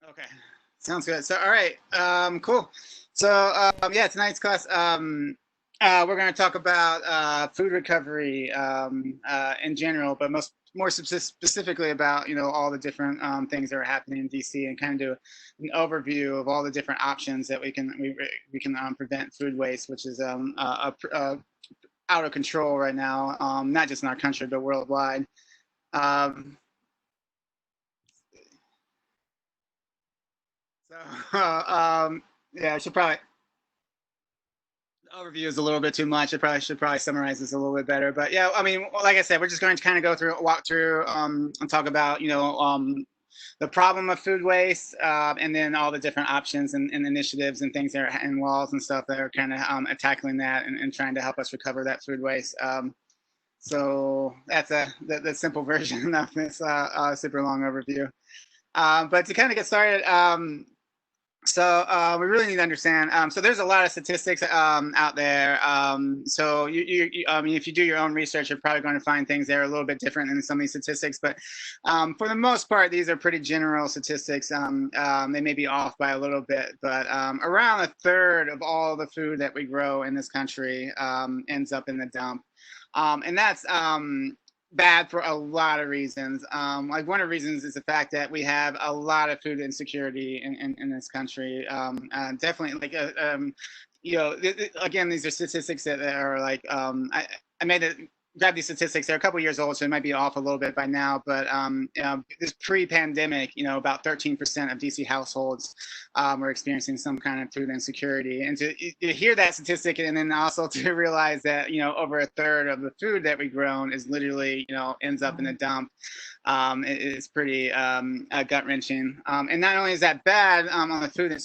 Okay, sounds good. So, all right, cool. So, yeah, tonight's class, we're going to talk about food recovery in general, but more specifically about all the different things that are happening in DC, and kind of do an overview of all the different options that we can prevent food waste, which is out of control right now, not just in our country but worldwide. Um, so, yeah, I should probably overview is a little bit too much. I probably should summarize this a little bit better. But yeah, I mean, like I said, we're just going to kind of walk through, and talk about, the problem of food waste, and then all the different options and initiatives and things that are and laws and stuff that are kind of tackling that and trying to help us recover that food waste. So that's the simple version of this super long overview. But to kind of get started, we really need to understand. So there's a lot of statistics out there. So I mean, if you do your own research, you're probably going to find things that are a little bit different than some of these statistics. But for the most part, these are pretty general statistics. They may be off by a little bit, but around a third of all the food that we grow in this country ends up in the dump. And that's bad for a lot of reasons. Like one of the reasons is the fact that we have a lot of food insecurity in this country. Definitely, like again, these are statistics that are like I made it. Grab these statistics. They're a couple years old, so it might be off a little bit by now. But this pre-pandemic, about 13% of DC households were experiencing some kind of food insecurity. And to hear that statistic, and then also to realize that over a third of the food that we grown is literally ends up in the dump, it's pretty gut wrenching. And not only is that bad on the food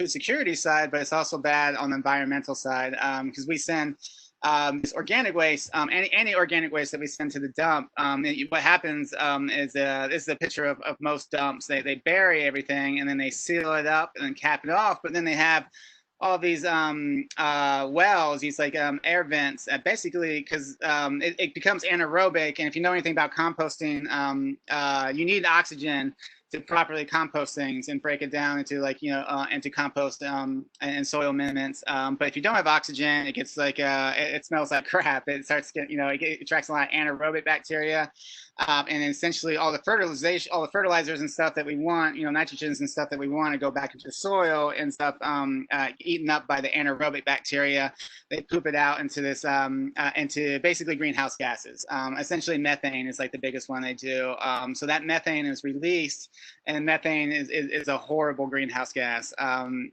security side, but it's also bad on the environmental side, because we send this organic waste, any organic waste that we send to the dump, what happens is this is a picture of most dumps. They bury everything and then they seal it up and then cap it off, but then they have all these wells, these like air vents, basically because it becomes anaerobic. And if you know anything about composting, you need oxygen to properly compost things and break it down into into compost and soil amendments. But if you don't have oxygen, it gets like it smells like crap. It starts getting it attracts a lot of anaerobic bacteria. And essentially all the fertilizers and stuff that we want, nitrogens and stuff that we want to go back into the soil ends up eaten up by the anaerobic bacteria. They poop it out into this into basically greenhouse gases. Essentially methane is like the biggest one they do. So that methane is released, and methane is a horrible greenhouse gas.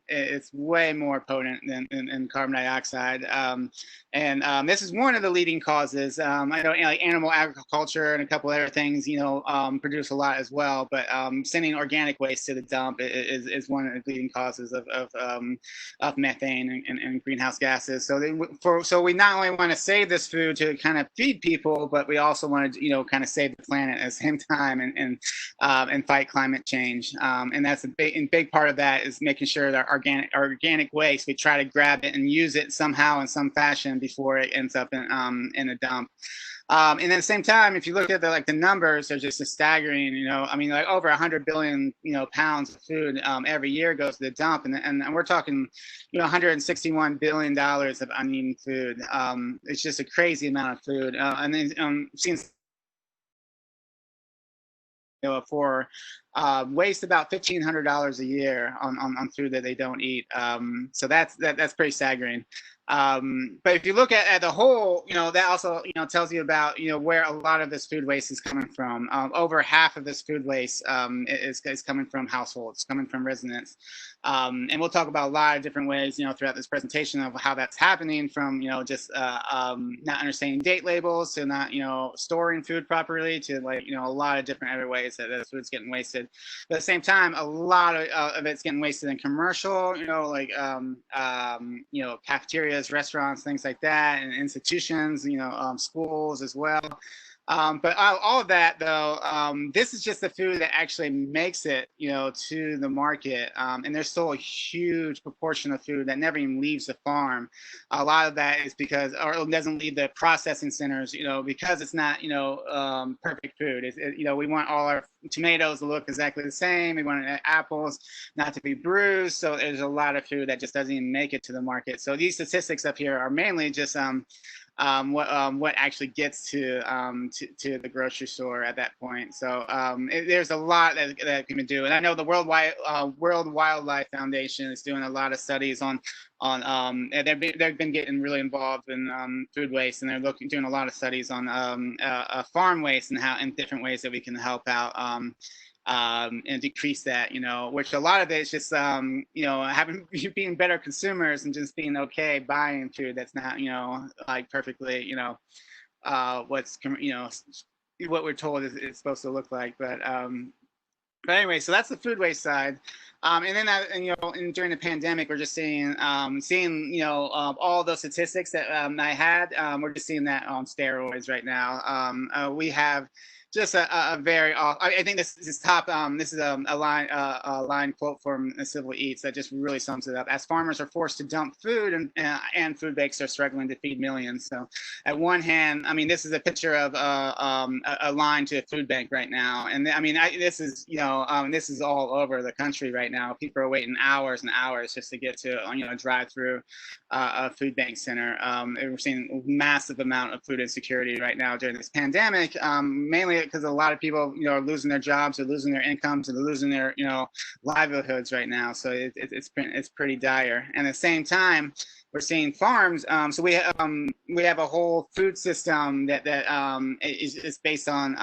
It's way more potent than carbon dioxide. And this is one of the leading causes. I know like animal agriculture and a couple other things, produce a lot as well. But sending organic waste to the dump is one of the leading causes of methane and greenhouse gases. So we not only want to save this food to kind of feed people, but we also want to kind of save the planet at the same time and fight climate change. And that's a big part of that is making sure that organic waste, we try to grab it and use it somehow in some fashion before it ends up in a dump. And at the same time, if you look at the numbers, they're just staggering. I mean, like over 100 billion pounds of food every year goes to the dump, and we're talking 161 billion dollars of uneaten food. It's just a crazy amount of food, and then since for waste about $1,500 a year on food that they don't eat. So that's pretty staggering. But if you look at the whole, that also tells you about where a lot of this food waste is coming from. Over half of this food waste is coming from households, coming from residents. And we'll talk about a lot of different ways, throughout this presentation of how that's happening, from just not understanding date labels to not storing food properly to a lot of different other ways that this food's getting wasted. But at the same time, a lot of it's getting wasted in commercial, cafeterias, restaurants, things like that, and institutions, schools as well. But all of that, though, this is just the food that actually makes it, to the market. And there's still a huge proportion of food that never even leaves the farm. A lot of that is because, or it doesn't leave the processing centers, because it's not, perfect food. We want all our tomatoes to look exactly the same. We want apples not to be bruised. So there's a lot of food that just doesn't even make it to the market. So these statistics up here are mainly just what actually gets to the grocery store at that point. So there's a lot that we can do, and I know the World Wildlife Foundation is doing a lot of studies on they've been getting really involved in food waste, and they're doing a lot of studies on farm waste and how in different ways that we can help out. And decrease that, which a lot of it is just, being better consumers and just being okay buying food that's not, like perfectly, what's, what we're told is supposed to look like. But anyway, so that's the food waste side. And then during the pandemic, we're just seeing all those statistics that I had. We're just seeing that on steroids right now. We have just a very I think this is top. This is a line quote from Civil Eats that just really sums it up. As farmers are forced to dump food, and food banks are struggling to feed millions. So, at one hand, I mean, this is a picture of a line to a food bank right now, and I mean, this is this is all over the country right now. People are waiting hours and hours just to get to drive through a food bank center. We're seeing a massive amount of food insecurity right now during this pandemic, mainly because a lot of people, are losing their jobs, or losing their incomes, and losing their, livelihoods right now. So it's pretty dire. And at the same time, we're seeing farms. So we have a whole food system that is based on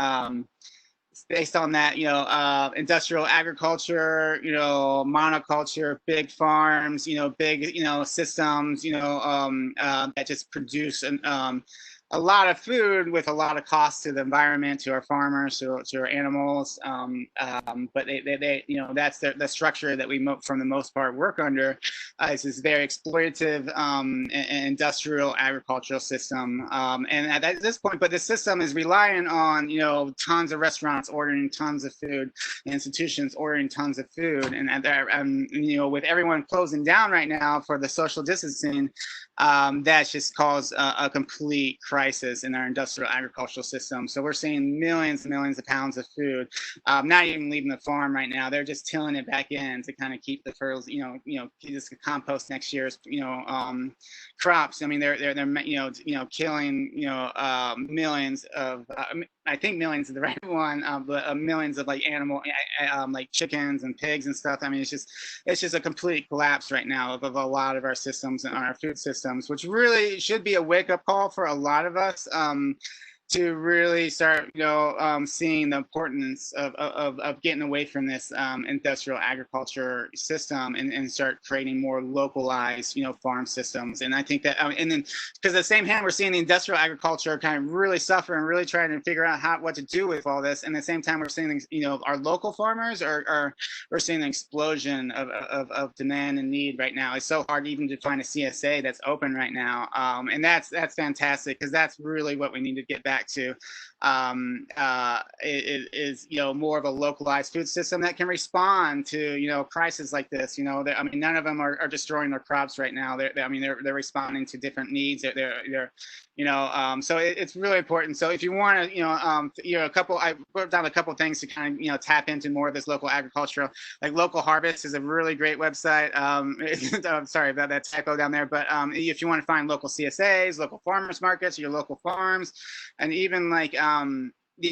that, industrial agriculture, monoculture, big farms, big, systems, that just produce a lot of food with a lot of cost to the environment, to our farmers, to our animals. But they that's the structure that we, for the most part, work under. It's this very exploitative industrial agricultural system. And at this point, but the system is relying on, tons of restaurants ordering tons of food, institutions ordering tons of food. And with everyone closing down right now for the social distancing, that's just caused a complete crisis in our industrial agricultural system. So we're seeing millions and millions of pounds of food not even leaving the farm right now. They're just tilling it back in to kind of keep the fertile, just compost next year's, crops. I mean, they're killing, millions of, I think millions is the right one, but millions of like animal, like chickens and pigs and stuff. I mean, it's just a complete collapse right now of a lot of our systems and our food systems, which really should be a wake-up call for a lot of us. To really start, seeing the importance of getting away from this industrial agriculture system and start creating more localized, farm systems. And I think that, and then because at the same hand, we're seeing the industrial agriculture kind of really suffer and really trying to figure out what to do with all this. And at the same time, we're seeing, our local farmers we're seeing an explosion of demand and need right now. It's so hard even to find a CSA that's open right now. And that's fantastic, because that's really what we need to get back to, is more of a localized food system that can respond to crises like this. I mean, none of them are destroying their crops right now. They're responding to different needs. They're so it's really important. So if you want to, I wrote down a couple things to kind of, tap into more of this local agricultural, like Local Harvest is a really great website. I'm sorry about that typo down there, but if you want to find local CSAs, local farmers markets, your local farms, and even like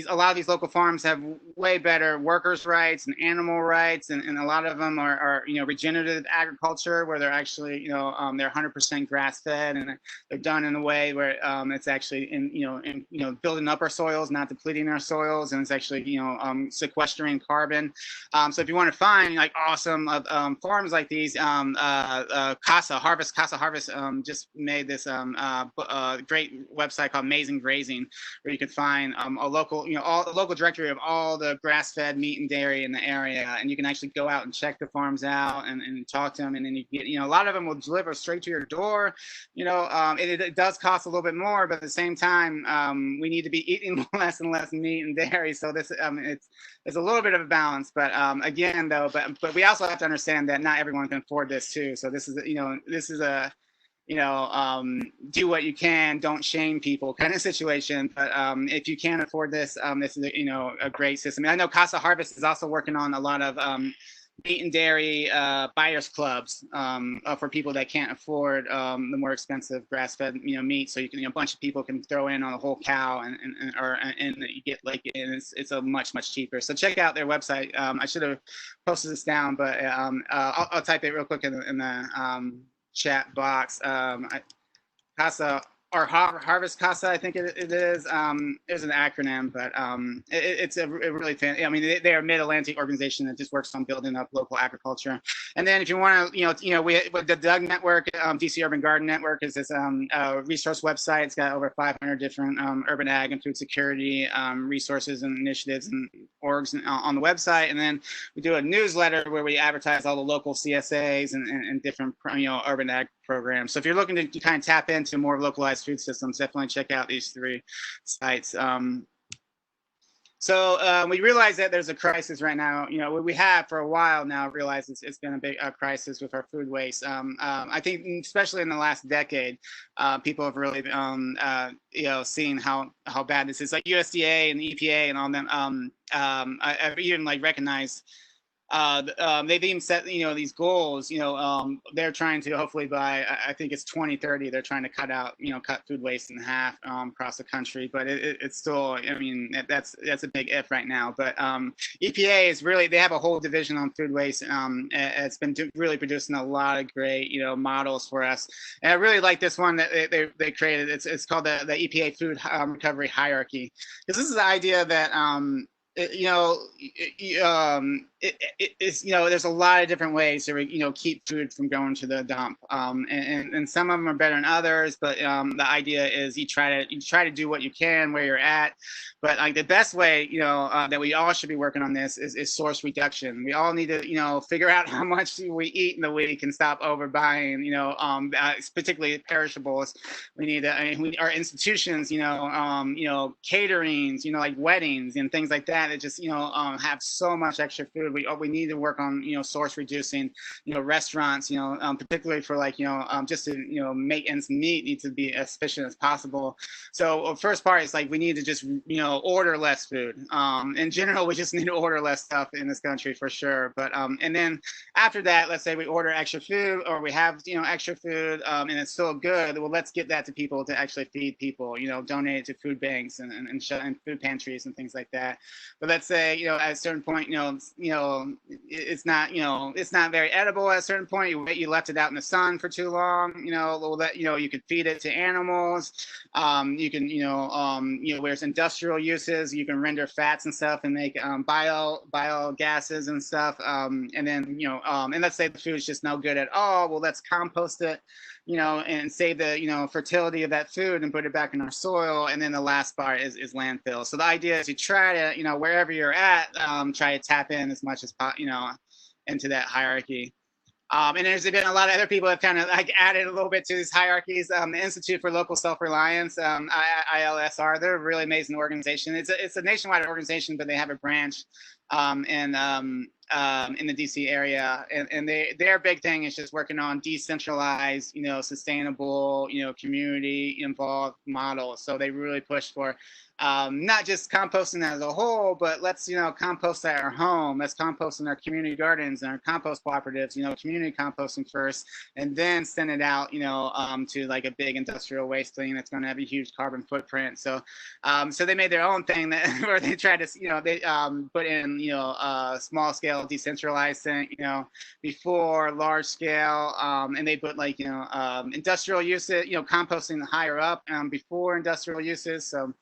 a lot of these local farms have way better workers' rights and animal rights, and a lot of them are regenerative agriculture, where they're actually they're 100% grass fed, and they're done in a way where it's actually in building up our soils, not depleting our soils, and it's actually sequestering carbon. So if you want to find like awesome farms like these, Casa Harvest just made this great website called Amazing Grazing, where you can find a local local, all the local directory of all the grass-fed meat and dairy in the area, and you can actually go out and check the farms out and talk to them, and then you get, a lot of them will deliver straight to your door. It does cost a little bit more, but at the same time, we need to be eating less and less meat and dairy. So this, it's a little bit of a balance, but again, though, but we also have to understand that not everyone can afford this too. So this is, this is a do what you can, don't shame people kind of situation. But if you can't afford this, this is a great system. And I know Casa Harvest is also working on a lot of meat and dairy buyers clubs for people that can't afford the more expensive grass-fed meat. So you can, a bunch of people can throw in on a whole cow, and you get and it's a much cheaper. So check out their website. I should have posted this down, but I'll type it real quick in the chat box. Casa or Harvest Casa, I think it is. It's an acronym, but it's a really fan. I mean, they are a Mid-Atlantic organization that just works on building up local agriculture. And then if you want to, we the Doug Network, DC Urban Garden Network is this resource website. It's got over 500 different urban ag and food security resources and initiatives and orgs on the website. And then we do a newsletter where we advertise all the local CSAs and different urban ag programs. So if you're looking to kind of tap into more localized food systems, definitely check out these 3 sites. So we realize that there's a crisis right now. We have for a while now realized it's been a big crisis with our food waste. I think especially in the last decade, people have really seen how bad this is. Like USDA and the EPA and all them. I've even recognized. They've even set these goals. They're trying to hopefully by I think it's 2030 they're trying to cut food waste in half across the country. But it's still, I mean, that's a big if right now. But EPA is really, they have a whole division on food waste. It's been really producing a lot of great models for us. And I really like this one that they created. It's called the EPA Food Recovery Hierarchy, because this is the idea that there's a lot of different ways to keep food from going to the dump, and some of them are better than others. But the idea is you try to do what you can where you're at. But the best way that we all should be working on this is source reduction. We all need to figure out how much we eat in the week and stop overbuying. Particularly perishables. We need to. Our institutions, caterings, like weddings and things like that. That just have so much extra food. We need to work on source reducing. Restaurants, particularly for just to make ends meet, need to be as efficient as possible. So first part is we need to just order less food. In general, we just need to order less stuff in this country for sure. But and then after that, let's say we order extra food, or we have extra food and it's still good. Well, let's get that to people to actually feed people. Donate it to food banks and food pantries and things like that. But let's say at a certain point it's not very edible. At a certain point, you left it out in the sun for too long. You could feed it to animals. You can where it's industrial uses, you can render fats and stuff and make biogases and stuff. And then and let's say the food is just no good at all. Well, let's compost it, and save the fertility of that food and put it back in our soil. And then the last part is landfill. So the idea is you try to wherever you're at, try to tap in as much as into that hierarchy. And there's been a lot of other people that kind of added a little bit to these hierarchies. The Institute for Local Self-Reliance, ILSR, they're a really amazing organization. It's a nationwide organization, but they have a branch in the DC area, and their big thing is just working on decentralized, sustainable, community involved models. So they really push for not just composting as a whole, but let's compost at our home. Let's compost in our community gardens and our compost cooperatives. Community composting first, and then send it out to a big industrial waste thing that's going to have a huge carbon footprint. So so they made their own thing that where they tried to they put in small scale decentralized thing before large scale, and they put industrial uses, composting higher up before industrial uses. So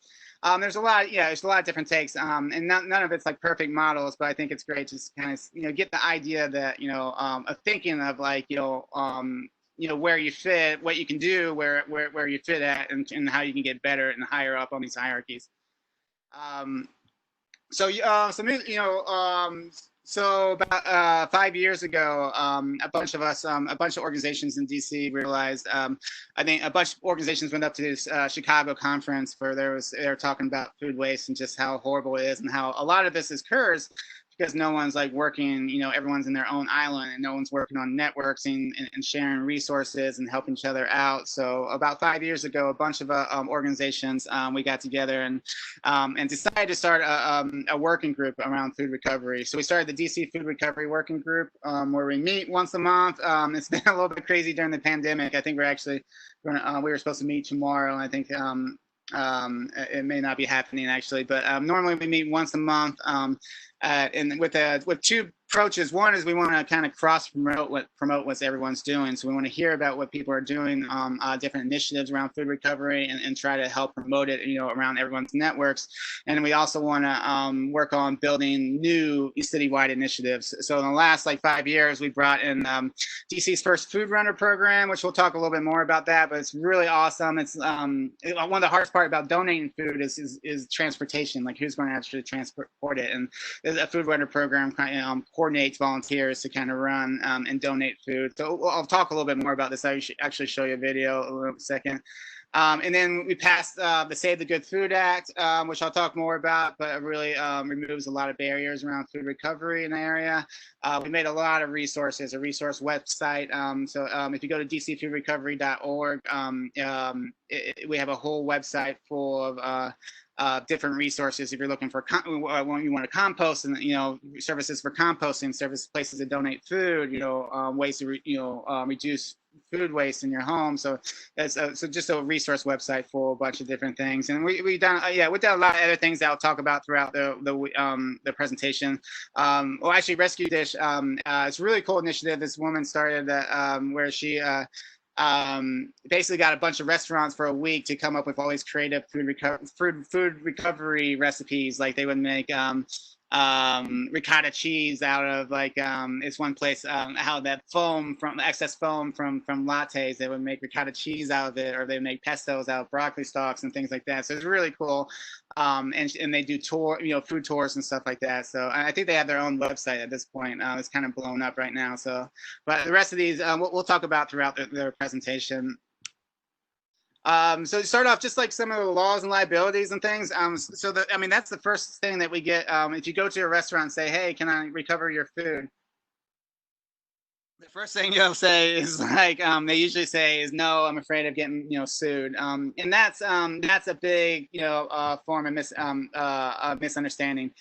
there's a lot of different takes, and none of it's perfect models, but I think it's great to just kind of get the idea that of thinking of where you fit, what you can do, where you fit at, and how you can get better and higher up on these hierarchies. Um, so so about 5 years ago, a bunch of us, a bunch of organizations in DC realized, I think a bunch of organizations went up to this Chicago conference where they were talking about food waste and just how horrible it is and how a lot of this occurs because no one's like working, everyone's in their own island and no one's working on networking and sharing resources and helping each other out. So about 5 years ago, a bunch of organizations, we got together and decided to start a working group around food recovery. So we started the DC Food Recovery Working Group, where we meet once a month. It's been a little bit crazy during the pandemic. I think we were supposed to meet tomorrow, and I think it may not be happening actually, but normally we meet once a month. And with two approaches. One is we want to kind of cross promote what everyone's doing. So we want to hear about what people are doing, different initiatives around food recovery, and try to help promote it, around everyone's networks. And we also want to work on building new citywide initiatives. So in the last 5 years, we brought in DC's first food runner program, which we'll talk a little bit more about that. But it's really awesome. It's one of the hardest part about donating food is transportation, like who's going to actually transport it. And a food runner program kind of coordinates volunteers to kind of run and donate food. So I'll talk a little bit more about this. I should actually show you a video in a little second. And then we passed the Save the Good Food Act, which I'll talk more about, but it really removes a lot of barriers around food recovery in the area. We made a lot of resources, a resource website. So if you go to dcfoodrecovery.org, we have a whole website full of different resources if you're looking for when you want to compost, and services for composting, places to donate food, ways to reduce food waste in your home. So it's so just a resource website for a bunch of different things. And we've done we've done a lot of other things that I'll talk about throughout the presentation. Well, actually, Rescue Dish, it's a really cool initiative this woman started where she basically got a bunch of restaurants for a week to come up with all these creative food recovery recipes. Like they would make ricotta cheese out of it's one place how that excess foam from lattes, they would make ricotta cheese out of it, or they make pestos out of broccoli stalks and things like that. So it's really cool. And they do food tours and stuff like that. So I think they have their own website at this point. It's kind of blown up right now. So, but the rest of these we'll talk about throughout their presentation. So to start off, just like some of the laws and liabilities and things. That's the first thing that we get. If you go to a restaurant and say, "Hey, can I recover your food?" The first thing you'll say is they usually say is, "No, I'm afraid of getting sued." And that's a big form of misunderstanding.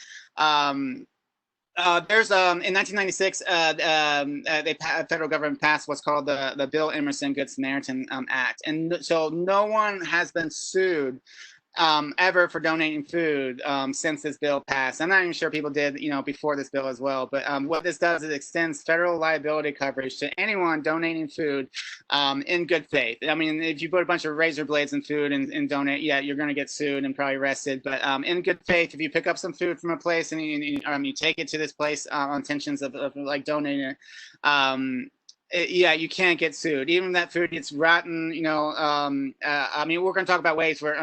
There's in 1996, the federal government passed what's called the Bill Emerson Good Samaritan Act, and so no one has been sued ever for donating food since this bill passed. I'm not even sure people did before this bill as well, but what this does is it extends federal liability coverage to anyone donating food in good faith. I mean, if you put a bunch of razor blades in food and donate, yeah, you're going to get sued and probably arrested. But in good faith, if you pick up some food from a place and you take it to this place on intentions of donating it, yeah, you can't get sued. Even if that food gets rotten, we're going to talk about ways where,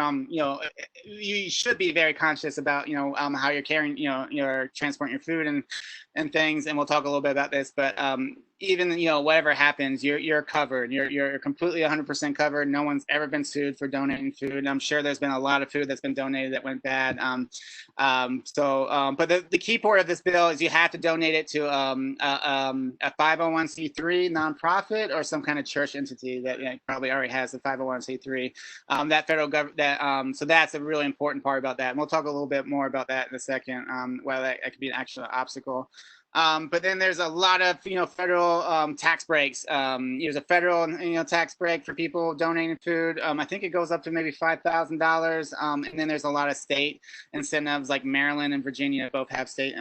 you should be very conscious about, how you're carrying, you're transporting your food and things. And we'll talk a little bit about this, but even, whatever happens, you're covered. You're completely 100% covered. No one's ever been sued for donating food. And I'm sure there's been a lot of food that's been donated that went bad. But the key part of this bill is you have to donate it to a 501c3 nonprofit or some kind of church entity that probably already has a 501c3. That federal government, so that's a really important part about that. And we'll talk a little bit more about that in a second. That could be an actual obstacle. But then there's a lot of federal tax breaks. There's a federal tax break for people donating food. I think it goes up to maybe $5,000. And then there's a lot of state incentives, like Maryland and Virginia both have state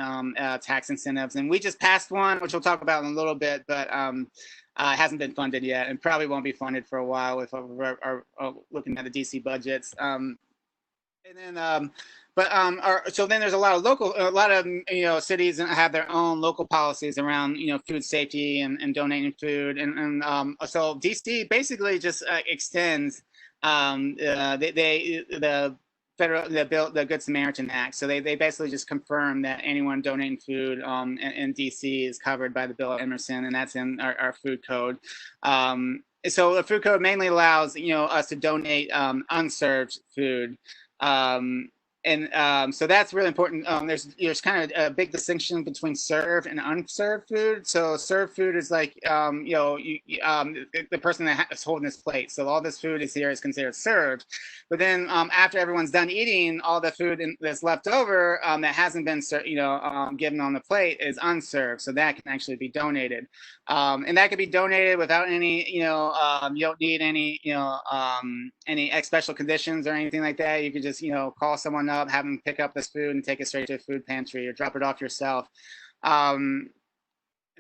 tax incentives. And we just passed one, which we'll talk about in a little bit, but it hasn't been funded yet, and probably won't be funded for a while if we're looking at the DC budgets. So then there's a lot of cities have their own local policies around food safety and donating food, and so DC basically just extends the the Good Samaritan Act. So they basically just confirm that anyone donating food in DC is covered by the Bill of Emerson, and that's in our food code. So the food code mainly allows us to donate unserved food. So that's really important. There's kind of a big distinction between served and unserved food. So served food is like the person that's holding this plate. So all this food is considered served. But then after everyone's done eating, all the food that's left over that hasn't been given on the plate is unserved. So that can actually be donated, and that could be donated without any you don't need any special conditions or anything like that. You could just call someone up, have them pick up this food and take it straight to a food pantry or drop it off yourself. And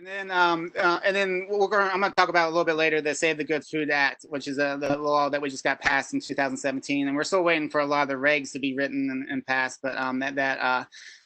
then I'm going to talk about a little bit later the Save the Good Food Act, which is the law that we just got passed in 2017, and we're still waiting for a lot of the regs to be written and passed. But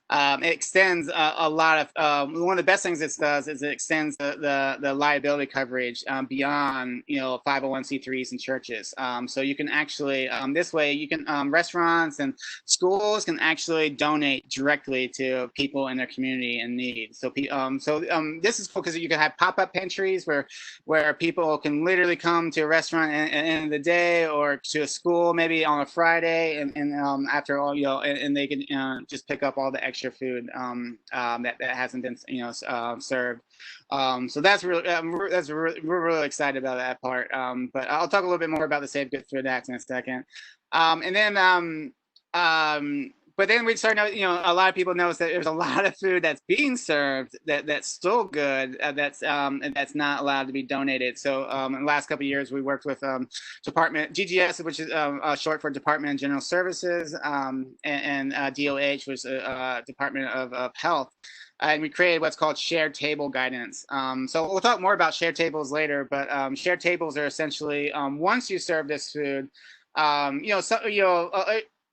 it extends a lot of one of the best things it does is it extends the liability coverage beyond 501c3s and churches. So you can actually this way you can restaurants and schools can actually donate directly to people in their community in need. So this is cool because you can have pop-up pantries where people can literally come to a restaurant at the end of the day or to a school maybe on a Friday and after all and they can just pick up all the extra food that hasn't been served. So that's we're really excited about that part. But I'll talk a little bit more about the Save Good Food Act in a second. But then we started, a lot of people notice that there's a lot of food that's being served that's still good, that's not allowed to be donated. So in the last couple of years, we worked with Department GGS, which is short for Department of General Services, and DOH, which is Department of Health. And we created what's called shared table guidance. So we'll talk more about shared tables later, but shared tables are essentially once you serve this food,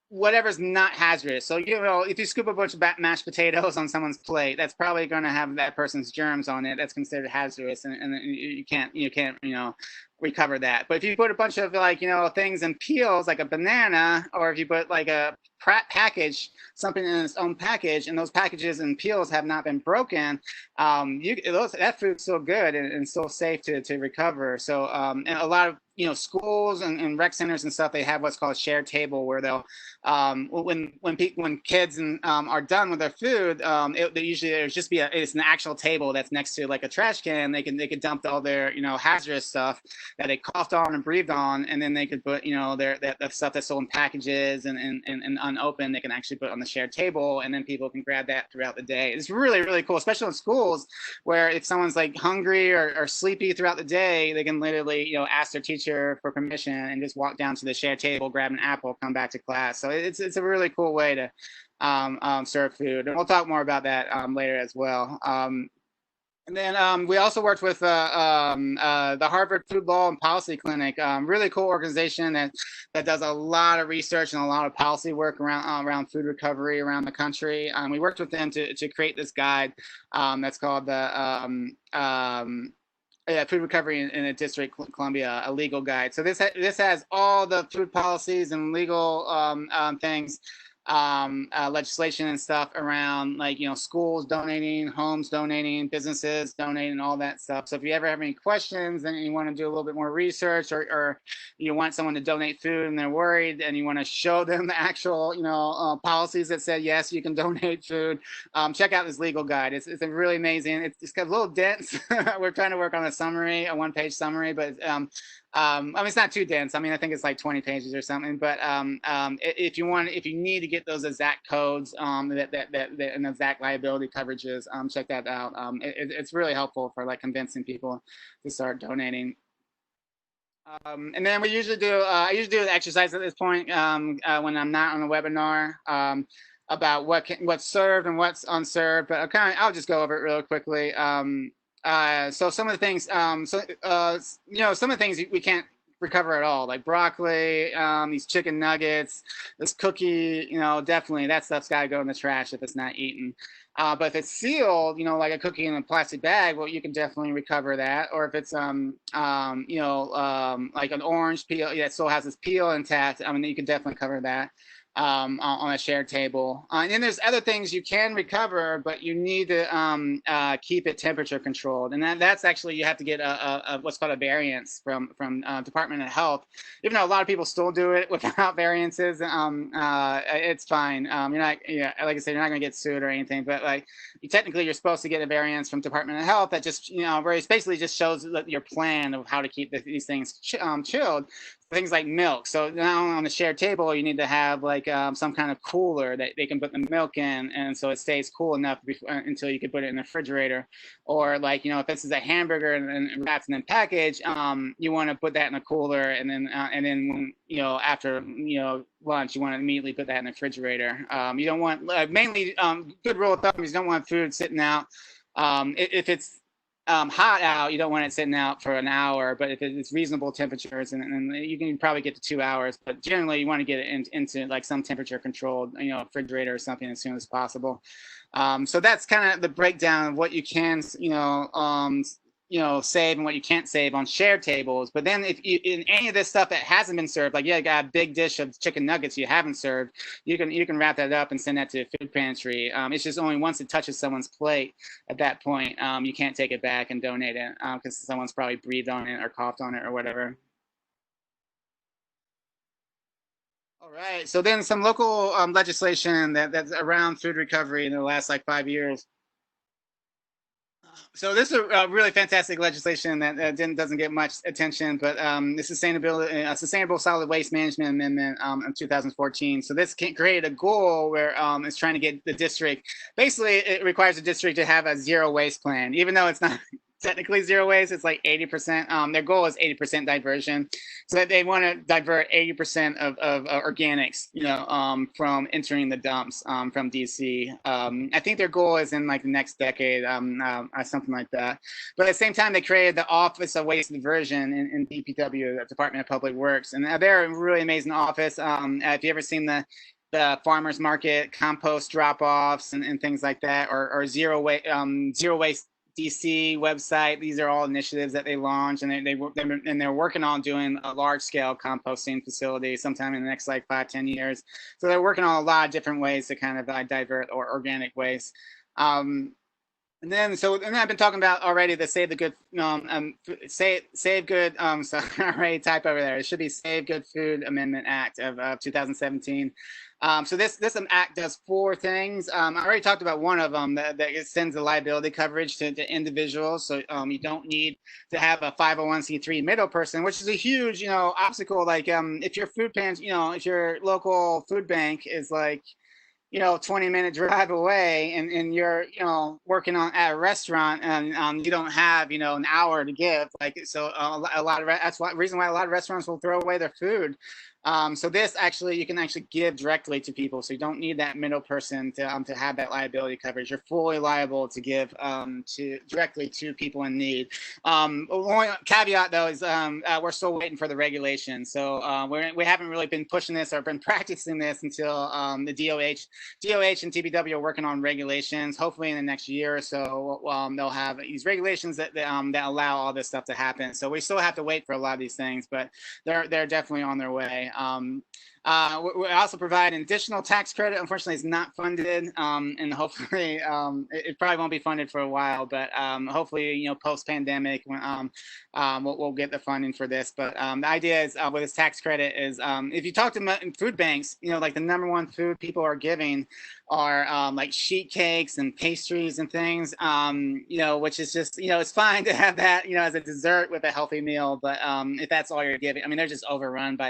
whatever's not hazardous. So if you scoop a bunch of mashed potatoes on someone's plate, that's probably going to have that person's germs on it. That's considered hazardous, and you can't recover that. But if you put a bunch of things in peels, like a banana, or if you put like a package, something in its own package, and those packages and peels have not been broken, that food's still good and still safe to recover. So and a lot of schools and rec centers and stuff, they have what's called a shared table where they'll when kids are done with their food, it's an actual table that's next to like a trash can. They could dump all their hazardous stuff that they coughed on and breathed on, and then they could put that stuff that's sold in packages and unopened, they can actually put on the shared table, and then people can grab that throughout the day. It's really, really cool, especially in schools where if someone's like hungry or sleepy throughout the day, they can literally ask their teacher for permission and just walk down to the shared table, grab an apple, come back to class. So it's a really cool way to serve food, and we'll talk more about that later as well. And then we also worked with the Harvard Food Law and Policy Clinic, really cool organization that does a lot of research and a lot of policy work around food recovery around the country. We worked with them to create this guide that's called the Food Recovery in a District of Columbia, a legal guide. So this has all the food policies and legal things, legislation and stuff around schools donating, homes donating, businesses donating, all that stuff. So if you ever have any questions and you want to do a little bit more research, or you want someone to donate food and they're worried and you want to show them the actual policies that said yes, you can donate food, check out this legal guide. It's a really amazing. It's got a little dense. We're trying to work on a one-page summary, but it's not too dense. I think it's like 20 pages or something. But if you need to get those exact codes and exact liability coverages, check that out. It's really helpful for convincing people to start donating. And then we usually do. I usually do an exercise at this point when I'm not on a webinar about what's served and what's unserved. But I'll just go over it really quickly. So some of the things, some of the things we can't recover at all, like broccoli, these chicken nuggets, this cookie, definitely that stuff's got to go in the trash if it's not eaten. But if it's sealed, like a cookie in a plastic bag, well, you can definitely recover that. Or if it's, like an orange peel that still has its peel intact, you can definitely cover that. on a shared table. And then there's other things you can recover, but you need to keep it temperature controlled. And that's actually, you have to get a what's called a variance from Department of Health. Even though a lot of people still do it without variances, it's fine. You're not, yeah, like I said, you're not going to get sued or anything. But like, technically, you're supposed to get a variance from Department of Health that just, where it basically just shows your plan of how to keep these things chilled. Things like milk. So now on the shared table, you need to have like some kind of cooler that they can put the milk in, and so it stays cool enough until you can put it in the refrigerator. Or like, if this is a hamburger and wrapped and then packaged, you want to put that in a cooler, and then when, after lunch, you want to immediately put that in the refrigerator. You don't want mainly good rule of thumb is you don't want food sitting out. If it's hot out, you don't want it sitting out for an hour, but if it's reasonable temperatures, and you can probably get to 2 hours, but generally you want to get it into like some temperature controlled, refrigerator or something as soon as possible. So that's kind of the breakdown of what you can, save and what you can't save on shared tables. But then if you, in any of this stuff that hasn't been served, like, you got a big dish of chicken nuggets you haven't served, you can wrap that up and send that to a food pantry. It's just only once it touches someone's plate at that point, you can't take it back and donate it because someone's probably breathed on it or coughed on it or whatever. All right. So then some local legislation that's around food recovery in the last like 5 years. So this is a really fantastic legislation that doesn't get much attention, but the Sustainable Solid Waste Management Amendment in 2014. So this created a goal where it's trying to get the district. Basically, it requires the district to have a zero waste plan, even though it's not technically zero waste. It's like 80%. Their goal is 80% diversion, so that they want to divert 80% of organics, from entering the dumps from DC. I think their goal is in like the next decade, something like that. But at the same time, they created the Office of Waste Diversion in DPW, the Department of Public Works, and they're a really amazing office. If you ever seen the farmers market compost drop-offs and things like that, or zero waste DC website. These are all initiatives that they launched, and they're working on doing a large scale composting facility sometime in the next like 5-10 years. So they're working on a lot of different ways to kind of divert or organic waste. And then I've been talking about already the Save the Good, Save Good, sorry, type over there. It should be Save Good Food Amendment Act of 2017. So this act does four things. I already talked about one of them, that extends the liability coverage to individuals. So you don't need to have a 501c3 middle person, which is a huge, obstacle. Like if your food pans, if your local food bank is like, 20-minute drive away, and you're, working at a restaurant, and you don't have, an hour to give. Like, so a lot of that's why reason why a lot of restaurants will throw away their food. So this actually, you can actually give directly to people, so you don't need that middle person to have that liability coverage. You're fully liable to give to directly to people in need. Only caveat though is we're still waiting for the regulation, so we haven't really been pushing this or been practicing this until the DOH and TPW are working on regulations. Hopefully in the next year or so, they'll have these regulations that allow all this stuff to happen. So we still have to wait for a lot of these things, but they're definitely on their way. We also provide an additional tax credit. Unfortunately, it's not funded, and hopefully it probably won't be funded for a while. But hopefully, post-pandemic, we'll get the funding for this. But the idea is with this tax credit is if you talk to food banks, like the number one food people are giving are like sheet cakes and pastries and things, which is just, it's fine to have that, as a dessert with a healthy meal. But if that's all you're giving, I mean, they're just overrun by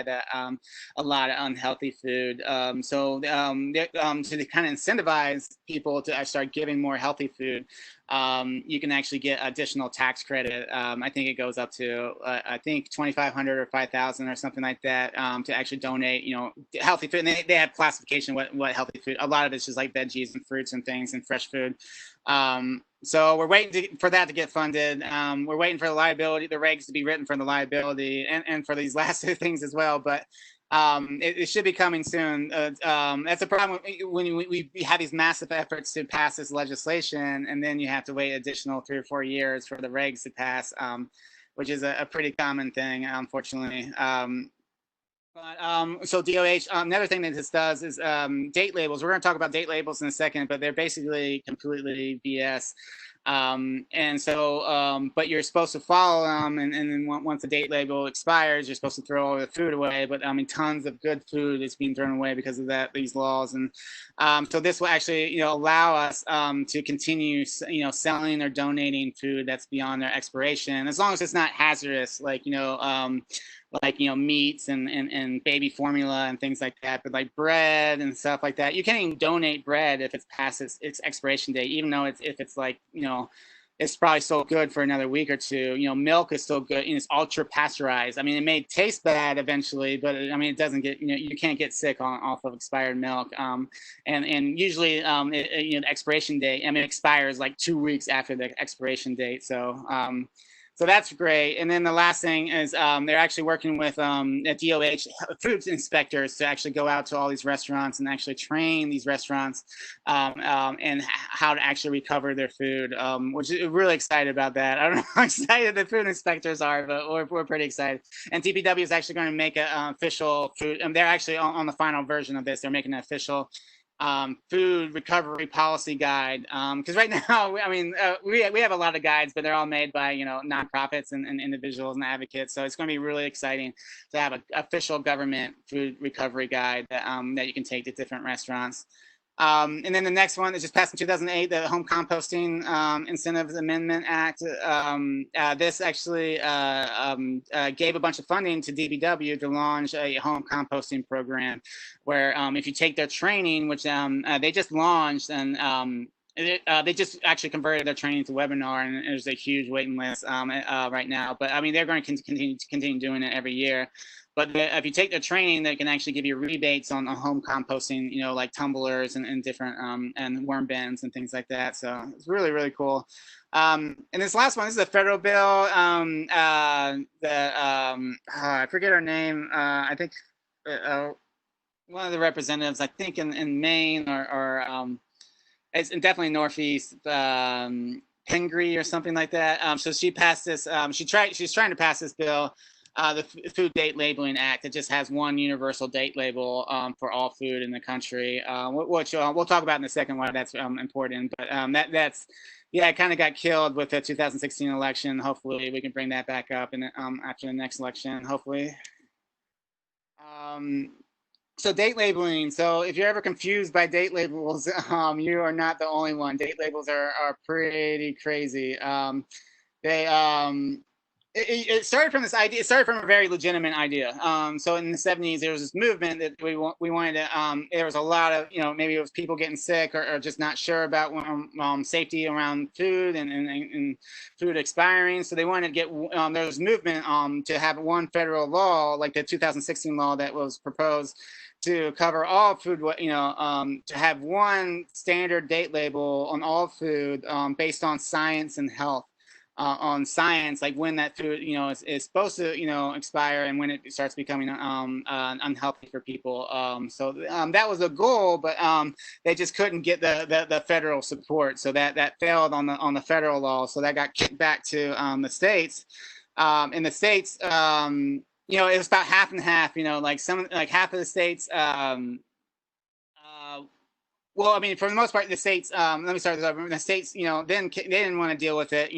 a lot of unhealthy food. So to kind of incentivize people to start giving more healthy food, you can actually get additional tax credit. I think it goes up to I think 2,500 or 5,000 or something like that, to actually donate, healthy food. And they have classification what healthy food. A lot of it's just like veggies and fruits and things and fresh food. So we're waiting for that to get funded. We're waiting for the regs to be written for the liability and for these last two things as well. But it should be coming soon. That's a problem when we have these massive efforts to pass this legislation, and then you have to wait additional 3 or 4 years for the regs to pass, which is a pretty common thing, unfortunately. But so DOH, another thing that this does is date labels. We're going to talk about date labels in a second, but they're basically completely BS. And so, but you're supposed to follow them, and then once the date label expires, you're supposed to throw all the food away. But I mean, tons of good food is being thrown away because of these laws. And so this will actually, allow us to continue, selling or donating food that's beyond their expiration, as long as it's not hazardous, like meats and baby formula and things like that. But like bread and stuff like that, you can't even donate bread if it's past its expiration date, even though if it's like it's probably still good for another week or two. Milk is still good, and it's ultra pasteurized. I mean, it may taste bad eventually, but it doesn't get, you can't get sick off of expired milk. And usually the expiration date, it expires like 2 weeks after the expiration date. So that's great. And then the last thing is they're actually working with DOH food inspectors to actually go out to all these restaurants and actually train these restaurants and how to actually recover their food, which is really excited about that. I don't know how excited the food inspectors are, but we're pretty excited. And DPW is actually going to make an official food, and they're actually on the final version of this. They're making an official food recovery policy guide, because right now we have a lot of guides, but they're all made by nonprofits and individuals and advocates. So it's going to be really exciting to have an official government food recovery guide that you can take to different restaurants. And then the next one is just passed in 2008, the Home Composting Incentives Amendment Act. This actually gave a bunch of funding to DPW to launch a home composting program where if you take their training, which they just launched, and they just actually converted their training to webinar, and there's a huge waiting list right now. But they're going to continue doing it every year. But if you take the training, they can actually give you rebates on home composting, like tumblers and different and worm bins and things like that. So it's really, really cool. And this last one, this is a federal bill. I forget her name. I think one of the representatives, I think in Maine or it's definitely Northeast. Pingree or something like that. So she passed this. She's trying to pass this bill. The Food Date Labeling Act. It just has one universal date label for all food in the country, which we'll talk about in a second why that's important. But that's it kind of got killed with the 2016 election. Hopefully we can bring that back up after the next election, hopefully. So date labeling. So if you're ever confused by date labels, you are not the only one. Date labels are pretty crazy. It started from this idea. It started from a very legitimate idea. So in the 70s, there was this movement that we wanted to. There was a lot of maybe it was people getting sick or just not sure about safety around food and food expiring. So they wanted to get there was movement to have one federal law like the 2016 law that was proposed to cover all food. To have one standard date label on all food based on science and health. On science, like when that food, is supposed to, expire and when it starts becoming unhealthy for people. So that was a goal, but they just couldn't get the federal support. So that failed on the federal law. So that got kicked back to the states. In the states, it was about half and half. Like half of the states. Well, for the most part, the states. Let me start this over. The states, then they didn't want to deal with it,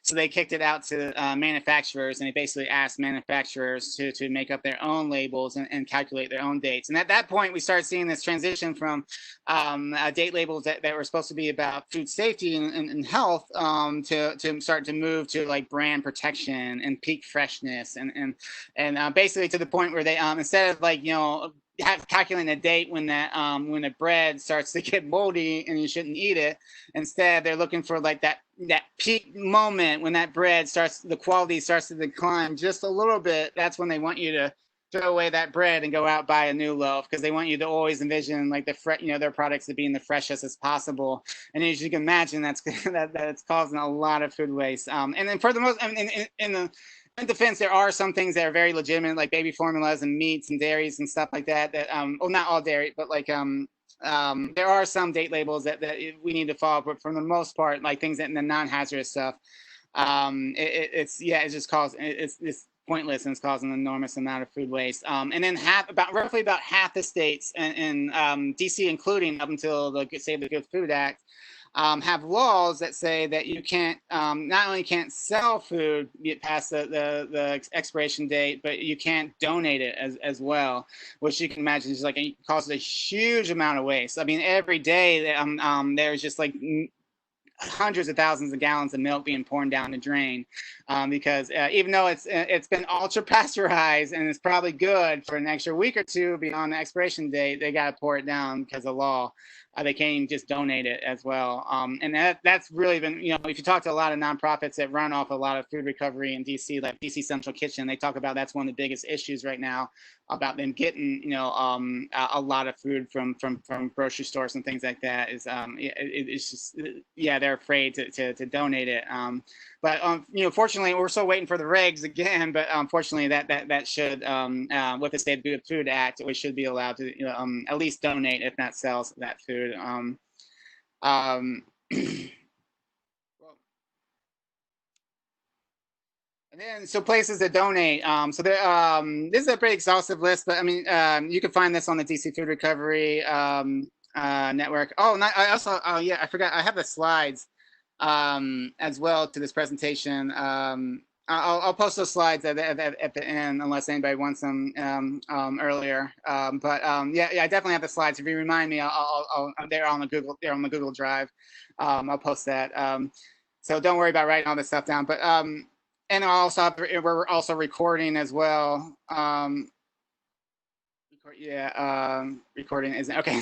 so they kicked it out to manufacturers, and they basically asked manufacturers to make up their own labels and calculate their own dates. And at that point, we started seeing this transition from date labels that were supposed to be about food safety and health to start to move to like brand protection and peak freshness and basically to the point where they instead of calculating a date when the bread starts to get moldy and you shouldn't eat it. Instead, they're looking for like that peak moment when that bread the quality starts to decline just a little bit. That's when they want you to throw away that bread and go out buy a new loaf, because they want you to always envision like their products to being the freshest as possible. And as you can imagine, that's causing a lot of food waste. And then for the most, in defense, there are some things that are very legitimate, like baby formulas and meats and dairies and stuff like that. Well, not all dairy, but there are some date labels that we need to follow. But for the most part, like things that in the non-hazardous stuff, it's just pointless and it's causing an enormous amount of food waste. And then roughly about half the states in DC, including up until the Save the Good Food Act, have laws that say that you can't not only can't sell food past the expiration date, but you can't donate it as well, which you can imagine is like it causes a huge amount of waste. I mean, every day there's just like hundreds of thousands of gallons of milk being poured down the drain, because even though it's been ultra pasteurized and it's probably good for an extra week or two beyond the expiration date, they got to pour it down because of law. They can't even just donate it as well. And that's really been, if you talk to a lot of nonprofits that run off a lot of food recovery in DC, like DC Central Kitchen, they talk about that's one of the biggest issues right now about them getting, a lot of food from grocery stores and things like that. Is it's just, they're afraid to donate it. But fortunately, we're still waiting for the regs again. But unfortunately, that should, with the Save the Good Food Act, we should be allowed to at least donate, if not sell, that food. And then, so places to donate. So there, this is a pretty exhaustive list, but I mean, you can find this on the DC Food Recovery network. Oh, I also, yeah, I forgot. I have the slides as well to this presentation. I'll post those slides at the end, unless anybody wants them earlier. But yeah, I definitely have the slides. If you remind me, they're on the Google Drive. I'll post that. So don't worry about writing all this stuff down. But and we're also recording as well. Recording isn't okay.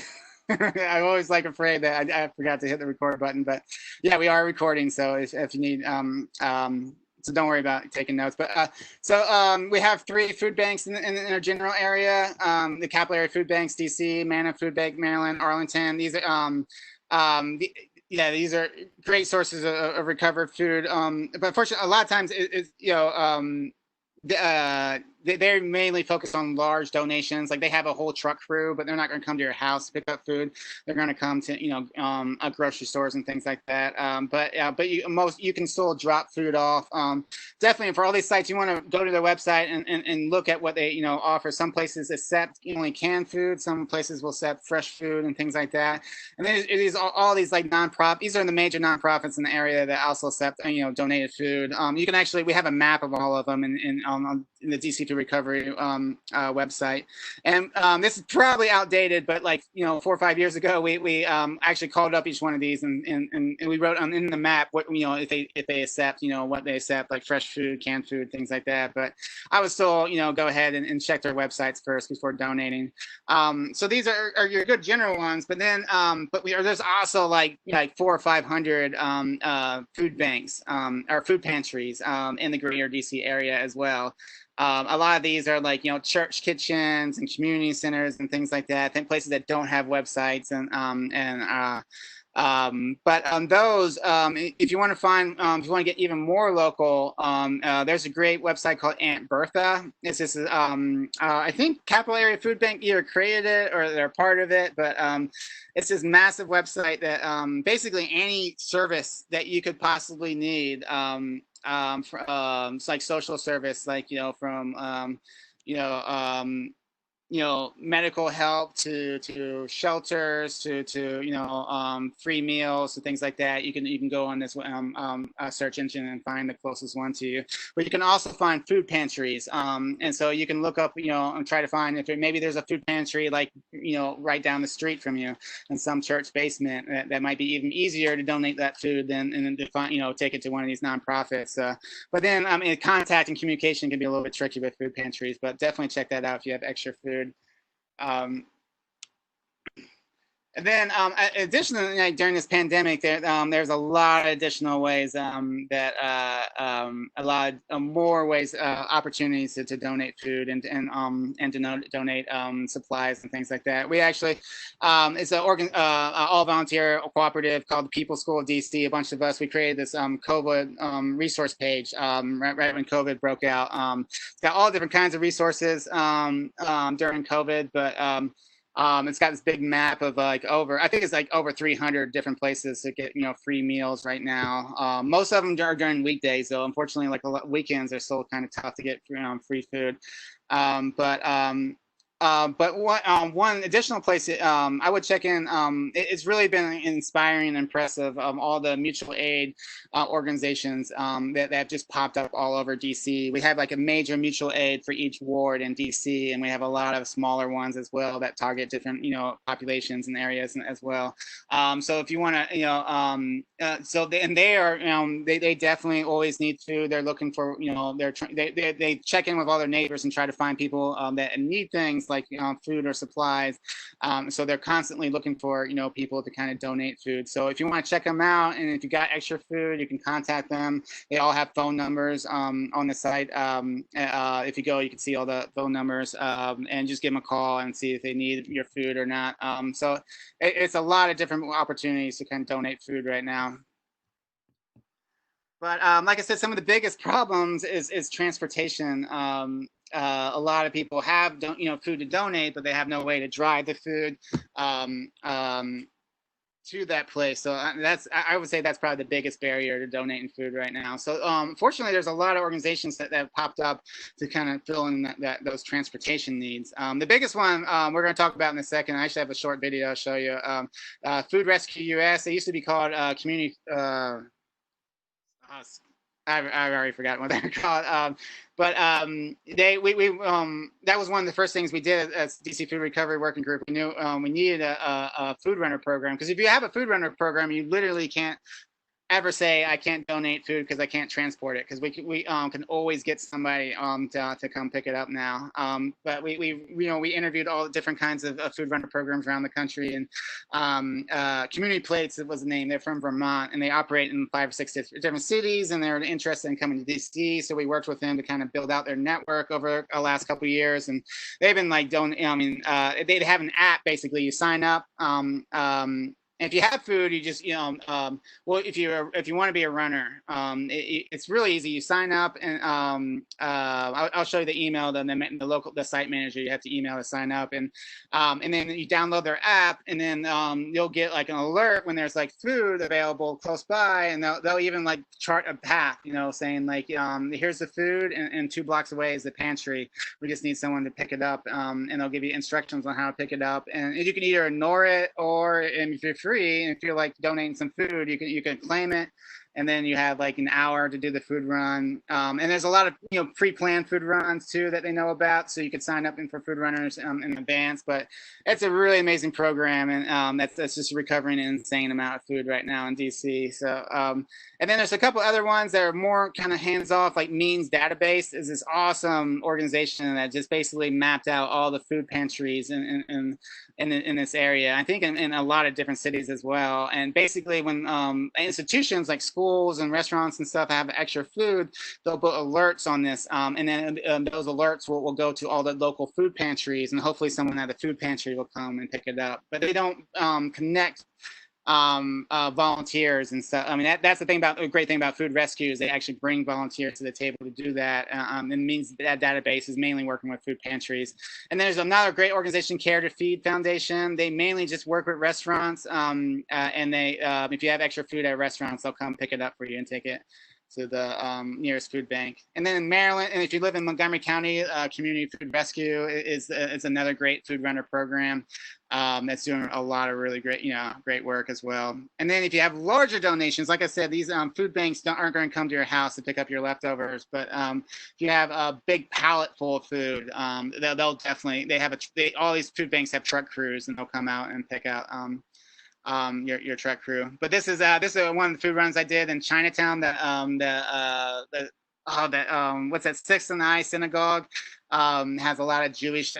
I'm always afraid that I forgot to hit the record button, but yeah, we are recording. So if you need, so don't worry about taking notes. But we have 3 food banks in our general area: the Capital Area Food Banks, DC, Mana Food Bank, Maryland, Arlington. These are these are great sources of recovered food. But unfortunately, a lot of times they're mainly focused on large donations. Like they have a whole truck crew, but they're not going to come to your house to pick up food. They're going to come to grocery stores and things like that. But you can still drop food off. Definitely for all these sites, you want to go to their website and look at what they offer. Some places accept only canned food. Some places will accept fresh food and things like that. And then these all these like nonprofit. These are the major nonprofits in the area that also accept donated food. You can actually, we have a map of all of them in the DC Food Recovery website. And this is probably outdated, but 4 or 5 years ago, we actually called up each one of these and we wrote in the map what if they accept what they accept, like fresh food, canned food, things like that. But I would still go ahead and check their websites first before donating. So these are your good general ones, but then there's also like 400 or 500 food banks or food pantries in the greater DC area as well. A lot of these are like church kitchens and community centers and things like that. I think places that don't have websites but on those, if you want to find, if you want to get even more local, there's a great website called Aunt Bertha. It's just, I think Capital Area Food Bank either created it or they're part of it, but it's this massive website that basically any service that you could possibly need, it's like social service, like from medical help to shelters to free meals and things like that. You can go on this search engine and find the closest one to you. But you can also find food pantries, and so you can look up and try to find if maybe there's a food pantry right down the street from you in some church basement that might be even easier to donate that food than to find take it to one of these nonprofits. But then contact and communication can be a little bit tricky with food pantries, but definitely check that out if you have extra food. And then, additionally, during this pandemic, there's a lot of additional ways that a lot more ways, opportunities to donate food and to donate supplies and things like that. We actually, it's an all volunteer cooperative called the People School of DC. A bunch of us, we created this COVID resource page right when COVID broke out. It's got all different kinds of resources during COVID, but It's got this big map of like I think it's like over 300 different places to get, free meals right now. Most of them are during weekdays, though. Unfortunately, like weekends are still kind of tough to get free food. But one additional place I would check in, it's really been inspiring and impressive. All the mutual aid organizations that have just popped up all over DC. We have like a major mutual aid for each ward in DC, and we have a lot of smaller ones as well that target different populations and areas as well. So if you want to, they definitely always need food. They're looking for, they check in with all their neighbors and try to find people that need things like food or supplies. So they're constantly looking for people to kind of donate food. So if you want to check them out, and if you got extra food, you can contact them. They all have phone numbers on the site. If you go, you can see all the phone numbers, and just give them a call and see if they need your food or not. So it's a lot of different opportunities to kind of donate food right now. But like I said, some of the biggest problems is transportation. A lot of people have food to donate, but they have no way to drive the food to that place. So I would say that's probably the biggest barrier to donating food right now. So fortunately, there's a lot of organizations that have popped up to kind of fill in those transportation needs. The biggest one we're going to talk about in a second. I actually have a short video I'll show you. Food Rescue US. They used to be called Community. I've already forgotten what they're called. But that was one of the first things we did as DC Food Recovery Working Group. We knew we needed a food runner program, because if you have a food runner program, you literally can't ever say I can't donate food because I can't transport it, because we can always get somebody to come pick it up now. But we interviewed all the different kinds of food runner programs around the country, and Community Plates was the name. They're from Vermont, and they operate in 5 or 6 different cities, and they're interested in coming to DC. So we worked with them to kind of build out their network over the last couple of years, and they've been like they have an app. Basically, you sign up. If you have food, you just well, if you want to be a runner, it's really easy. You sign up, and I'll show you the email. The site manager, you have to email to sign up, and then you download their app, and then you'll get like an alert when there's like food available close by, and they'll even like chart a path, saying like here's the food, and 2 blocks away is the pantry. We just need someone to pick it up, and they'll give you instructions on how to pick it up, and you can either ignore it, or if you're free, and if you're like donating some food, you can claim it, and then you have like an hour to do the food run. And there's a lot of pre-planned food runs too that they know about, so you could sign up for food runners in advance. But it's a really amazing program, and that's just recovering an insane amount of food right now in DC. So and then there's a couple other ones that are more kind of hands-off, like Means Database is this awesome organization that just basically mapped out all the food pantries in this area. I think in a lot of different cities as well. And basically, when institutions like schools and restaurants and stuff have extra food, they'll put alerts on this, and then those alerts will go to all the local food pantries, and hopefully someone at the food pantry will come and pick it up. But they don't connect volunteers and stuff. I mean, that's the great thing about Food Rescue is they actually bring volunteers to the table to do that. It means that database is mainly working with food pantries. And there's another great organization, Care to Feed Foundation. They mainly just work with restaurants, and they if you have extra food at restaurants, they'll come pick it up for you and take it to the nearest food bank. And then in Maryland, and if you live in Montgomery County, Community Food Rescue is another great food runner program that's doing a lot of really great work as well. And then if you have larger donations, like I said, these food banks aren't going to come to your house to pick up your leftovers, but if you have a big pallet full of food, they'll definitely, all these food banks have truck crews, and they'll come out and pick out your truck crew. But this is one of the food runs I did in Chinatown. What's that, Sixth and I Synagogue has a lot of Jewish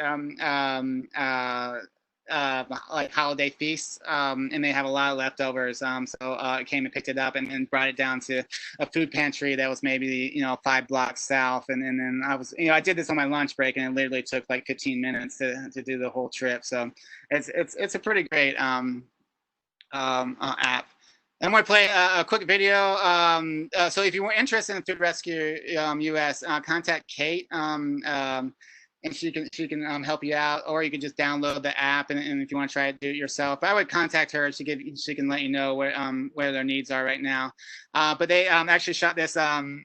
like holiday feasts, and they have a lot of leftovers. So I came and picked it up and brought it down to a food pantry that was maybe 5 blocks south, and then I did this on my lunch break, and it literally took like 15 minutes to do the whole trip. So it's a pretty great app. I'm going to play a quick video. So if you were interested in Food Rescue US, contact Kate. and she can help you out, or you can just download the app, and if you want to try to do it yourself. But I would contact her. She can let you know where their needs are right now. But they actually shot this the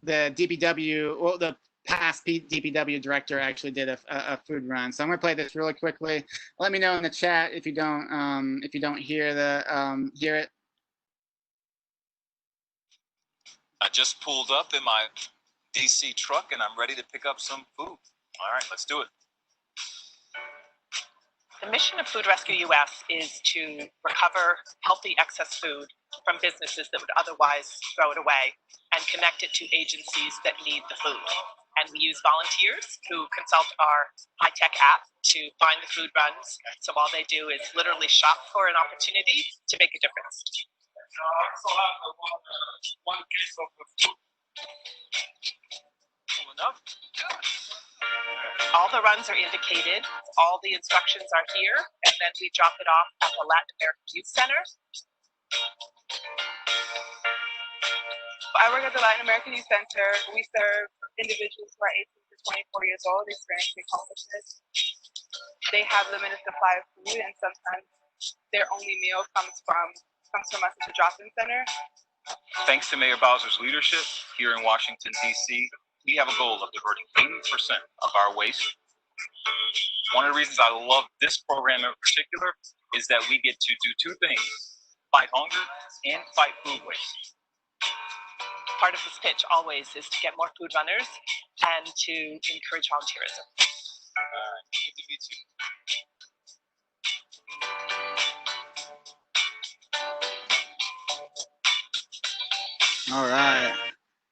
DPW, well, the past DPW director actually did a food run. So I'm gonna play this really quickly. Let me know in the chat if you don't hear it. I just pulled up in my DC truck and I'm ready to pick up some food. All right, let's do it. The mission of Food Rescue US is to recover healthy excess food from businesses that would otherwise throw it away and connect it to agencies that need the food. And we use volunteers who consult our high-tech app to find the food runs. So all they do is literally shop for an opportunity to make a difference. One case of food. Enough. All the runs are indicated, all the instructions are here, and then we drop it off at the Latin American Youth Center. I work at the Latin American Youth Center. We serve individuals who are 18 to 24 years old experiencing homelessness. They have limited supply of food, and sometimes their only meal comes from us at the drop-in center. Thanks to Mayor Bowser's leadership here in Washington, D.C., we have a goal of diverting 80% of our waste. One of the reasons I love this program in particular is that we get to do two things: fight hunger and fight food waste. Part of this pitch always is to get more food runners and to encourage volunteerism. Good to meet you. All right.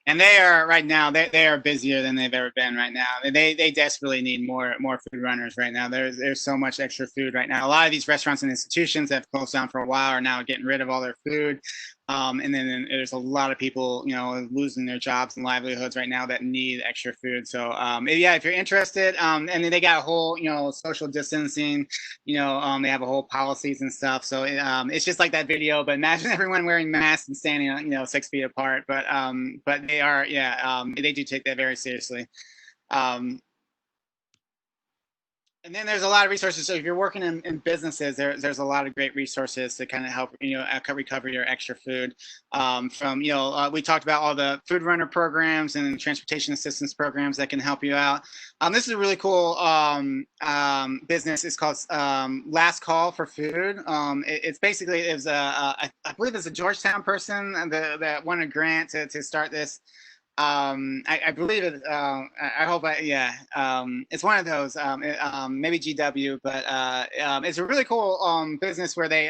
And they are right now. They are busier than they've ever been right now. They desperately need more food runners right now. There's so much extra food right now. A lot of these restaurants and institutions that have closed down for a while are now getting rid of all their food. And then there's a lot of people, losing their jobs and livelihoods right now that need extra food. So yeah, if you're interested, and then they got a whole, social distancing, they have a whole policies and stuff. So it's just like that video, but imagine everyone wearing masks and standing, 6 feet apart. But they are, they do take that very seriously. And then there's a lot of resources. So if you're working in businesses, there's a lot of great resources to kind of help, recover your extra food. We talked about all the food runner programs and transportation assistance programs that can help you out. This is a really cool business. It's called Last Call for Food. It's basically, I believe it's a Georgetown person that won a grant to start this. I believe it. I hope. It's one of those. Maybe GW, but it's a really cool business where they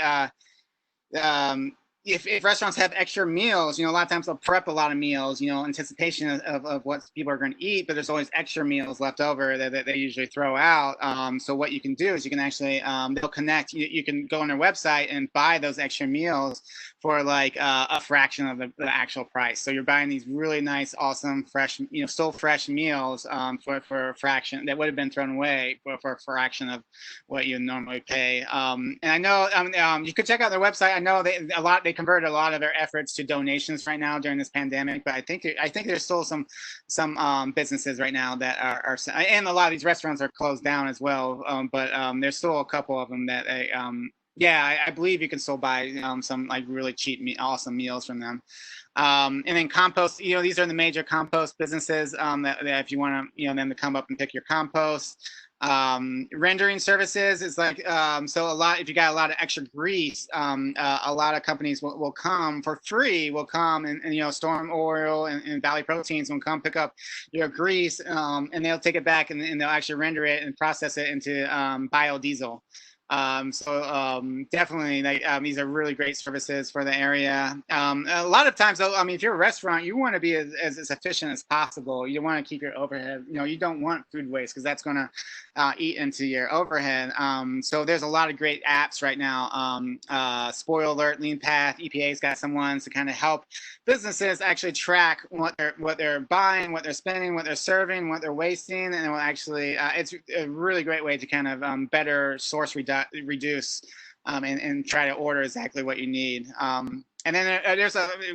if restaurants have extra meals, a lot of times they'll prep a lot of meals, anticipation of what people are going to eat, but there's always extra meals left over that they usually throw out. So what you can do is you can actually, they'll connect, you can go on their website and buy those extra meals for like a fraction of the actual price. So you're buying these really nice, awesome, fresh, still fresh meals for a fraction that would have been thrown away for a fraction of what you normally pay. And I know you could check out their website. I know they converted a lot of their efforts to donations right now during this pandemic, but I think there's still some businesses right now that are, and a lot of these restaurants are closed down as well. But there's still a couple of them that I believe you can still buy some like really cheap, awesome meals from them. And then compost, these are the major compost businesses that if you want to, them to come up and pick your compost. Rendering services is like, so if you got a lot of extra grease, a lot of companies will come for free, and Storm Oil and Valley Proteins will come pick up your grease, and they'll take it back and they'll actually render it and process it into biodiesel. Definitely these are really great services for the area. A lot of times though, if you're a restaurant, you want to be as efficient as possible. You want to keep your overhead, you don't want food waste because that's going to eat into your overhead. So there's a lot of great apps right now. Spoil Alert, Lean Path, EPA's got some ones to kind of help businesses actually track what they're buying, what they're spending, what they're serving, what they're wasting, and it will actually it's a really great way to kind of better source reduce and try to order exactly what you need. And then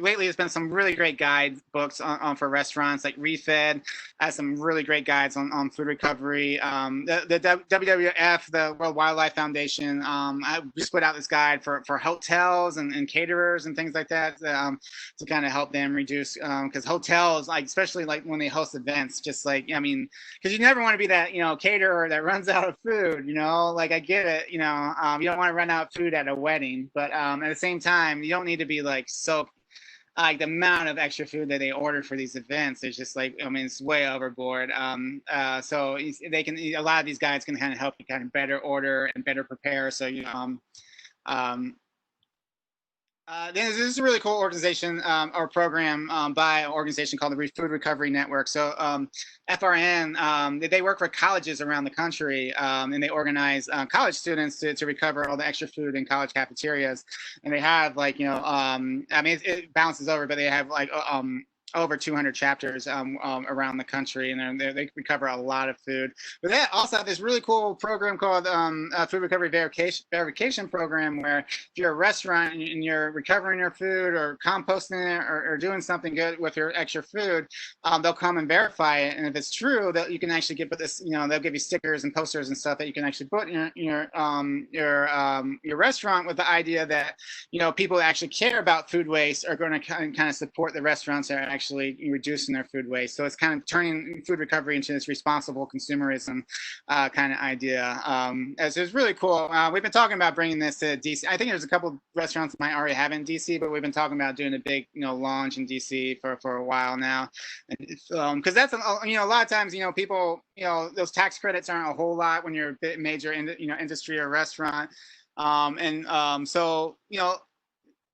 lately there's been some really great guide books for restaurants, like Refed has some really great guides on food recovery. The WWF, the World Wildlife Foundation, I just put out this guide for hotels and caterers and things like that, to kind of help them reduce, because hotels, like especially like when they host events, just like, I mean, because you never want to be that, you know, caterer that runs out of food, you know, like I get it, you know, you don't want to run out of food at a wedding, but at the same time, you don't need to be like so, like the amount of extra food that they order for these events is just like, I mean, it's way overboard. So they can, a lot of these guys can kind of help you kind of better order and better prepare. So, you know, this is a really cool organization, or program, by an organization called the Food Recovery Network. So FRN, they work for colleges around the country, and they organize college students to recover all the extra food in college cafeterias. And they have like, you know, I mean, it bounces over, but they have like over 200 chapters around the country, and they recover a lot of food. But they also have this really cool program called Food Recovery Verification Program, where if you're a restaurant and you're recovering your food or composting it or doing something good with your extra food, they'll come and verify it. And if it's true, that you can actually get this, you know, they'll give you stickers and posters and stuff that you can actually put in your restaurant, with the idea that, you know, people that actually care about food waste are going to kind of support the restaurants that are actually reducing their food waste. So it's kind of turning food recovery into this responsible consumerism kind of idea. So it's really cool. We've been talking about bringing this to DC. I think there's a couple of restaurants that might already have it in DC, but we've been talking about doing a big, you know, launch in DC for a while now. Because that's, you know, a lot of times, you know, people, you know, those tax credits aren't a whole lot when you're a major, you know, industry or restaurant. So,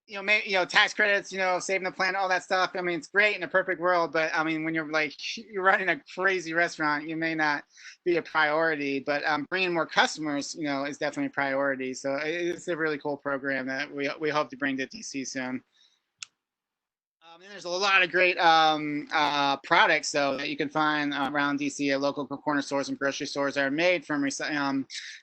you know, tax credits, you know, saving the planet, all that stuff. I mean, it's great in a perfect world, but I mean, when you're running a crazy restaurant, you may not be a priority, but bringing more customers, you know, is definitely a priority. So it's a really cool program that we hope to bring to DC soon. And there's a lot of great products, though, that you can find around DC at local corner stores and grocery stores that are made from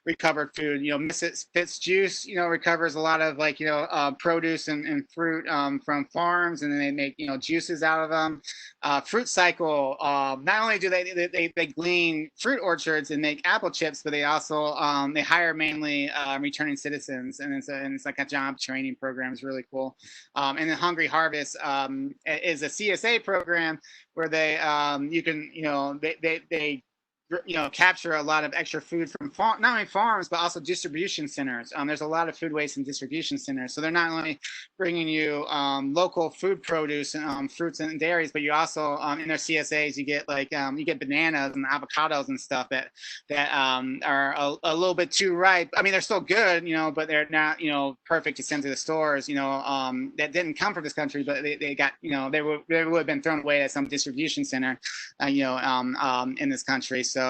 recovered food. You know, Fitz Juice, you know, recovers a lot of, like, you know, produce and fruit from farms, and then they make, you know, juices out of them. Fruit Cycle, not only do they glean fruit orchards and make apple chips, but they also they hire mainly returning citizens, and it's like a job training program. It's really cool. And then Hungry Harvest is a CSA program where they you can, you know, they you know, capture a lot of extra food from not only farms but also distribution centers. There's a lot of food waste in distribution centers, so they're not only bringing you local food produce, fruits and dairies, but you also in their CSAs you get like you get bananas and avocados and stuff that are a little bit too ripe. I mean, they're still good, you know, but they're not, you know, perfect to send to the stores, you know, that didn't come from this country, but they got, you know, they would have been thrown away at some distribution center, you know, in this country. So so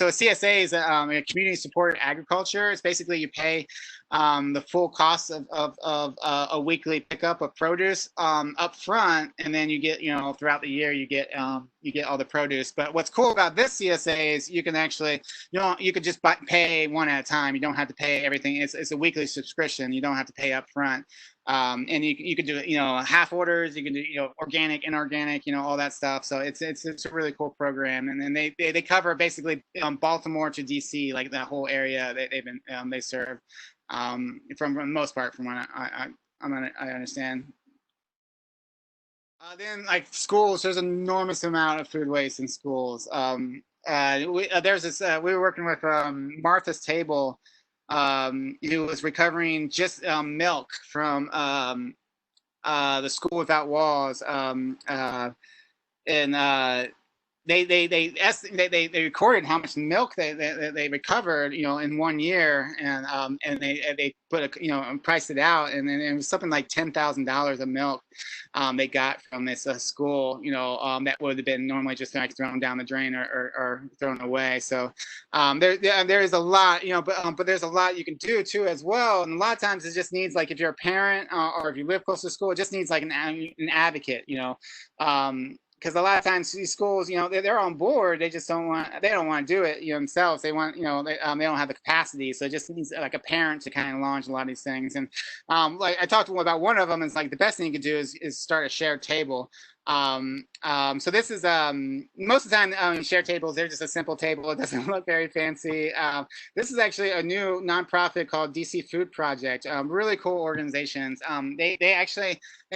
CSA is a community supported agriculture. It's basically you pay the full cost of a weekly pickup of produce up front, and then you get, you know, throughout the year you get all the produce. But what's cool about this CSA is you can actually, you could just pay one at a time. You don't have to pay everything. It's a weekly subscription. You don't have to pay up front. And you can do, you know, half orders. You can do, you know, organic, inorganic, you know, all that stuff. So it's a really cool program, and then they cover basically Baltimore to DC, like that whole area they serve, from the most part, from what I understand. Then, like, schools, there's an enormous amount of food waste in schools. There's this. We were working with Martha's Table, who was recovering just milk from the School Without Walls, and they recorded how much milk they recovered, you know, in 1 year, and they put priced it out, and then it was something like $10,000 of milk they got from this school, you know, that would have been normally just like thrown down the drain or thrown away. So there is a lot, you know, but there's a lot you can do too as well, and a lot of times it just needs, like, if you're a parent or if you live close to school, it just needs like an advocate, you know. because a lot of times these schools, they're on board. They just don't want to do it, themselves. They want, they don't have the capacity. So it just needs like a parent to kind of launch a lot of these things. And like I talked to them about one of them. It's like the best thing you could do is start a shared table. So this is most of the time shared tables, they're just a simple table. It doesn't look very fancy. This is actually a new nonprofit called DC Food Project. Really cool organizations. They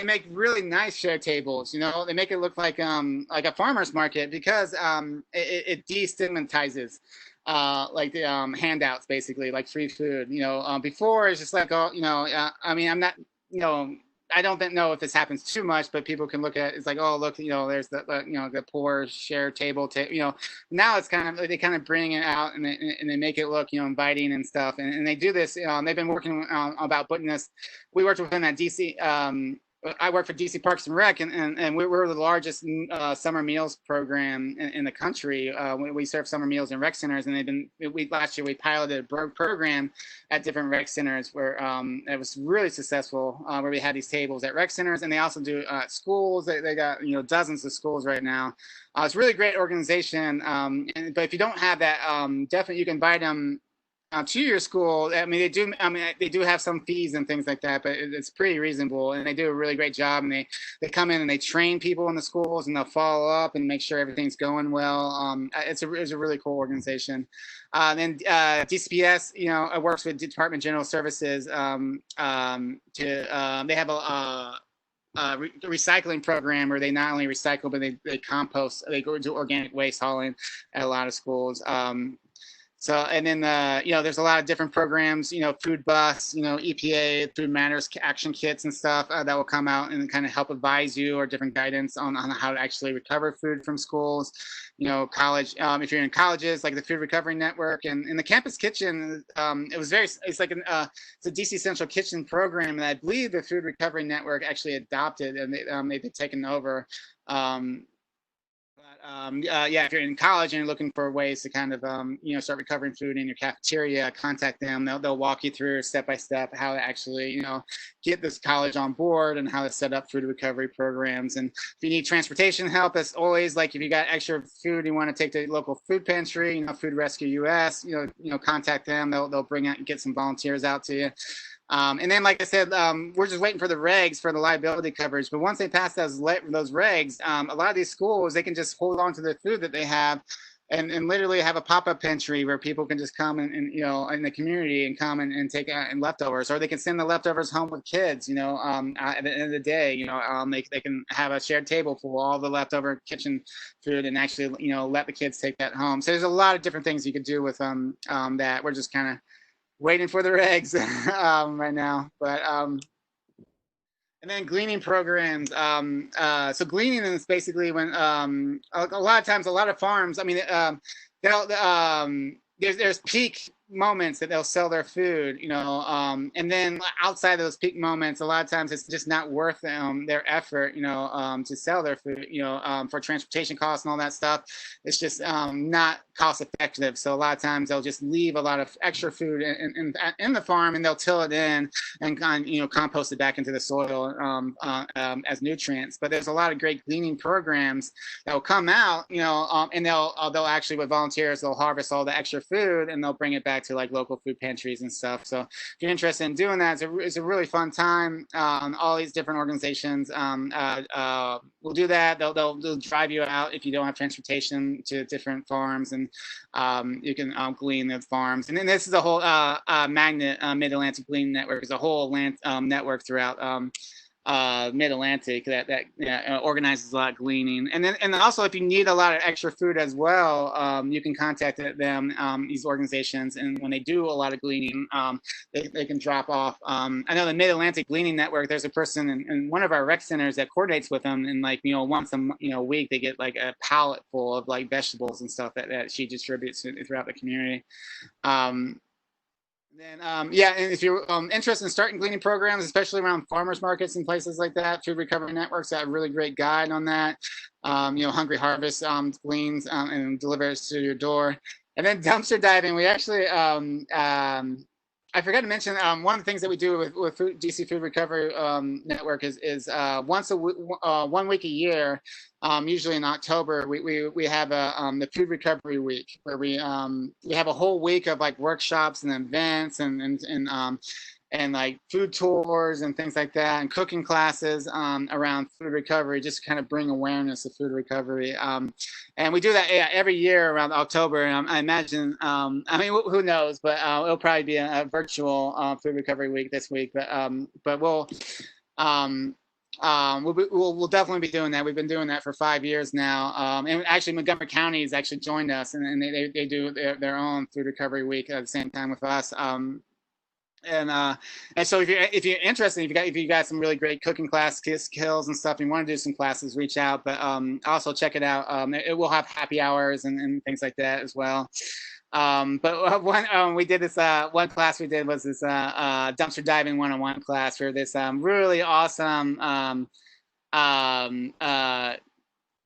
make really nice shared tables. They make it look like a farmer's market because it destigmatizes like the handouts, basically, like free food. Before it's just like, I mean, I'm not, I don't know if this happens too much, but people can look at it's like, oh, look, there's the poor share table. Now it's kind of, they kind of bring it out and they make it look inviting and stuff. And they do this. They've been working about putting this. We worked with them at DC. I work for DC Parks and Rec, and we're the largest summer meals program in the country. We serve summer meals in rec centers, and last year we piloted a program at different rec centers where it was really successful, where we had these tables at rec centers, and they also do schools. They got dozens of schools right now. It's a really great organization, but if you don't have that, definitely you can invite them to your school. I mean, they do have some fees and things like that, but it's pretty reasonable, and they do a really great job. And they come in and they train people in the schools, and they'll follow up and make sure everything's going well. It's a really cool organization. Then DCPS, it works with Department of General Services. They have a recycling program where they not only recycle, but they compost. They go do organic waste hauling at a lot of schools. And then, there's a lot of different programs, Food Bus, EPA, Food Matters action kits and stuff that will come out and kind of help advise you, or different guidance on how to actually recover food from schools. College, if you're in colleges, like the Food Recovery Network, and the Campus Kitchen, it's like it's a DC Central Kitchen program that I believe the Food Recovery Network actually adopted, and they've taken over. If you're in college and you're looking for ways to kind of start recovering food in your cafeteria, contact them. They'll walk you through step by step how to actually get this college on board and how to set up food recovery programs. And if you need transportation help, as always, like if you got extra food you want to take to the local food pantry, Food Rescue US, contact them. They'll bring out and get some volunteers out to you. And then, like I said, we're just waiting for the regs for the liability coverage. But once they pass those regs, a lot of these schools, they can just hold on to the food that they have and literally have a pop-up pantry where people can just come and in the community and come and take leftovers, or they can send the leftovers home with kids, at the end of the day, they can have a shared table for all the leftover kitchen food and actually, let the kids take that home. So there's a lot of different things you could do with that. We're just kind of waiting for the regs right now, but and then gleaning programs. So gleaning is basically when a lot of times, a lot of farms, I mean, there's peak moments that they'll sell their food, and then outside of those peak moments, a lot of times it's just not worth their effort, to sell their food, for transportation costs and all that stuff. It's just not cost effective. So a lot of times they'll just leave a lot of extra food in the farm, and they'll till it in and compost it back into the soil as nutrients. But there's a lot of great gleaning programs that will come out, and they'll actually, with volunteers, they'll harvest all the extra food and they'll bring it back to like local food pantries and stuff. So if you're interested in doing that, it's a really fun time. All these different organizations will do that. They'll drive you out if you don't have transportation to different farms, and you can glean the farms. And then this is a whole Magnet Mid-Atlantic Gleaning Network. Is a whole network throughout Mid-Atlantic that organizes a lot of gleaning. And also, if you need a lot of extra food as well, you can contact them, these organizations, and when they do a lot of gleaning, they can drop off. I know the Mid-Atlantic Gleaning Network, there's a person in one of our rec centers that coordinates with them, and like once a week they get like a pallet full of like vegetables and stuff that she distributes throughout the community. Then, and if you're interested in starting gleaning programs, especially around farmers markets and places like that, Food Recovery Network's got a really great guide on that. Hungry Harvest gleans and delivers to your door. And then dumpster diving, we actually I forgot to mention one of the things that we do with DC Food Recovery Network is once 1 week a year, usually in October, we have the Food Recovery Week where we have a whole week of like workshops and events and like food tours and things like that, and cooking classes around food recovery, just to kind of bring awareness of food recovery. And we do that every year around October. And I imagine, I mean, who knows, but it'll probably be a virtual food recovery week this week. But we'll definitely be doing that. We've been doing that for 5 years now. And actually, Montgomery County has actually joined us, and they do their own food recovery week at the same time with us. And so if you're interested, if you got some really great cooking class skills and stuff, and you want to do some classes, reach out. But also check it out. It will have happy hours and things like that as well. But one we did this one class we did was this dumpster diving one-on-one class for this really awesome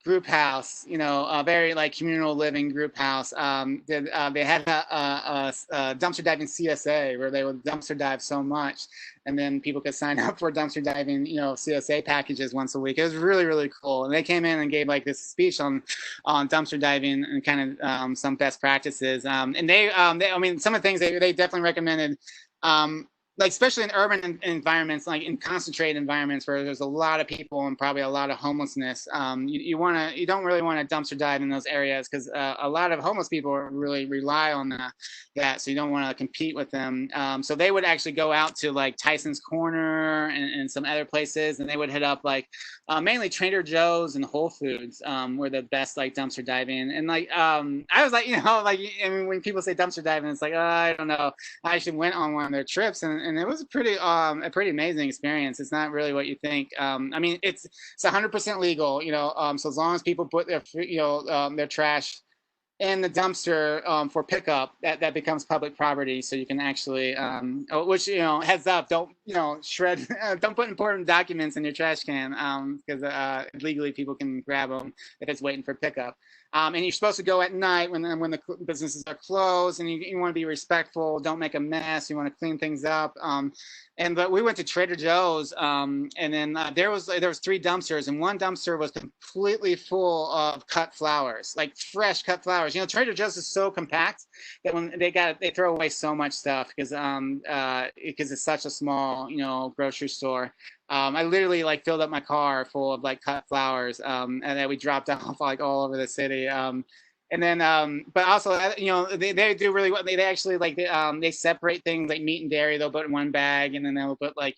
group house, a very like communal living group house. They had a dumpster diving CSA where they would dumpster dive so much, and then people could sign up for dumpster diving, CSA packages once a week. It was really, really cool. And they came in and gave like this speech on dumpster diving and kind of some best practices. And they, I mean, some of the things they definitely recommended. Like especially in urban environments, like in concentrated environments where there's a lot of people and probably a lot of homelessness, you don't really want to dumpster dive in those areas because a lot of homeless people really rely on that, so you don't want to compete with them. So they would actually go out to like Tyson's Corner and some other places, and they would hit up like mainly Trader Joe's and Whole Foods were the best like dumpster diving. And like I was like, like I mean, when people say dumpster diving, it's like I don't know. I actually went on one of their trips and it was a pretty amazing experience. It's not really what you think. I mean, it's 100% legal, so as long as people put their trash in the dumpster for pickup, that becomes public property. So you can actually, which heads up, don't shred, don't put important documents in your trash can because legally people can grab them if it's waiting for pickup. And you're supposed to go at night when the businesses are closed, and you want to be respectful. Don't make a mess. You want to clean things up. But we went to Trader Joe's, and then there was 3 dumpsters, and one dumpster was completely full of cut flowers, like fresh cut flowers. Trader Joe's is so compact that when they throw away so much stuff because it's such a small grocery store. I literally like filled up my car full of like cut flowers, and then we dropped off like all over the city. And then, but also, they do really well. They actually like they separate things like meat and dairy. They'll put in one bag, and then they'll put like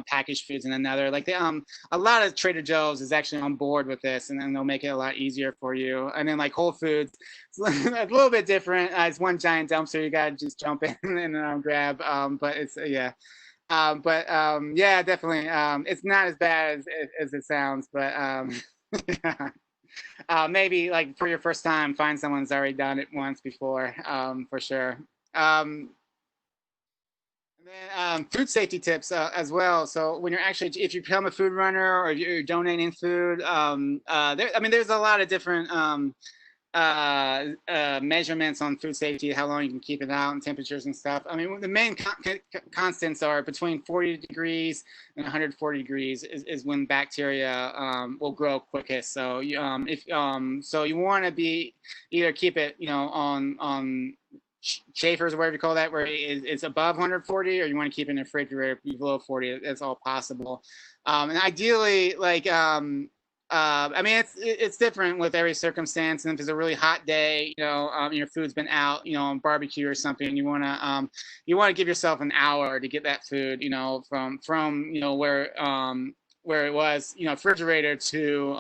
packaged foods in another. Like a lot of Trader Joe's is actually on board with this, and then they'll make it a lot easier for you. And then like Whole Foods, it's a little bit different. It's one giant dumpster. You gotta just jump in and grab. But it's yeah. Yeah, definitely. It's not as bad as it sounds, but maybe like for your first time, find someone who's already done it once before, for sure. And then food safety tips as well. So when if you become a food runner or you're donating food, there's a lot of different measurements on food safety, how long you can keep it out, and temperatures and stuff. I mean, the main constants are between 40 degrees and 140 degrees is when bacteria will grow quickest. So you want to be either keep it on chafers or whatever you call that, where it's above 140, or you want to keep it in the refrigerator below 40. That's all possible. And ideally, like I mean, it's different with every circumstance. And if it's a really hot day, your food's been out, on barbecue or something, you want to give yourself an hour to get that food, from where it was, refrigerator to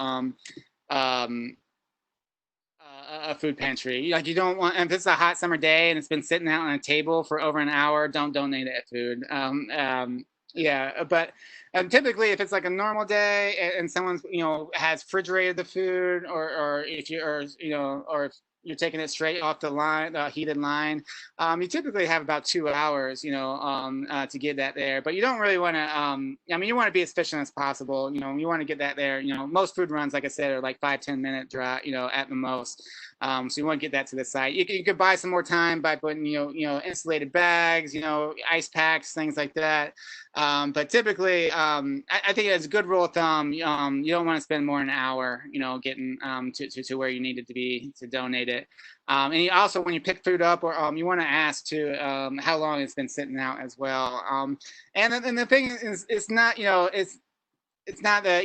a food pantry. Like you don't want, if it's a hot summer day and it's been sitting out on a table for over an hour, don't donate that food. Yeah, but typically if it's like a normal day and someone's has refrigerated the food, or if you're taking it straight off the line, the heated line. You typically have about 2 hours, to get that there. But you don't really want to. I mean, you want to be as efficient as possible. You want to get that there. Most food runs, like I said, are like 5-10 minute drive. At the most. So you want to get that to the site. You could buy some more time by putting, insulated bags, ice packs, things like that. But typically, I think it's a good rule of thumb. You don't want to spend more than an hour, getting to where you needed to be to donate it. And you also, when you pick food up, or you want to ask too how long it's been sitting out as well. And the thing is, it's not, it's not that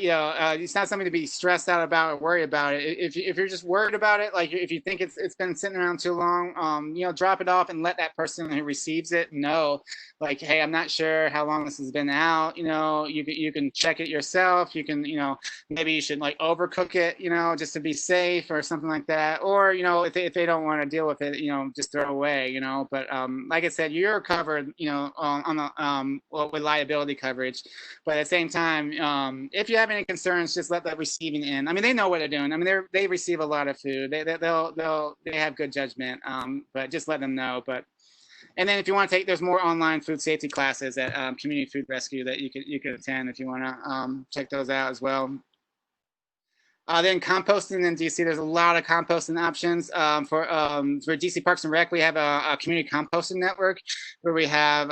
it's not something to be stressed out about or worry about it. If you're just worried about it, like if you think it's been sitting around too long, drop it off and let that person who receives it know, like, hey, I'm not sure how long this has been out. You can check it yourself. You can, maybe you should like overcook it, just to be safe or something like that. Or if they don't want to deal with it, just throw away. But like I said, you're covered, on the with liability coverage. But at the same time, if you have any concerns, just let that receiving in. I mean, they know what they're doing. I mean, they receive a lot of food. They have good judgment. But just let them know. And then if you want to there's more online food safety classes at Community Food Rescue that you could attend if you want to check those out as well. Then composting in DC, there's a lot of composting options. For DC Parks and Rec, we have a community composting network where we have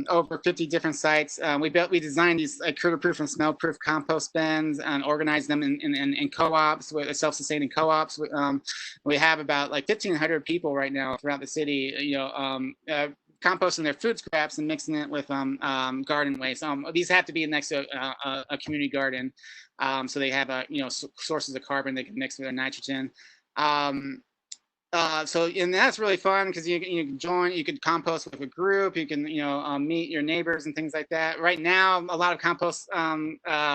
over 50 different sites. We designed these critter-proof and smell-proof compost bins and organized them in co-ops, with self-sustaining co-ops. We have about like 1,500 people right now throughout the city, composting their food scraps and mixing it with garden waste. These have to be next to a community garden. So they have sources of carbon they can mix with their nitrogen. And that's really fun because you can join, you can compost with a group, you can meet your neighbors and things like that. Right now, a lot of compost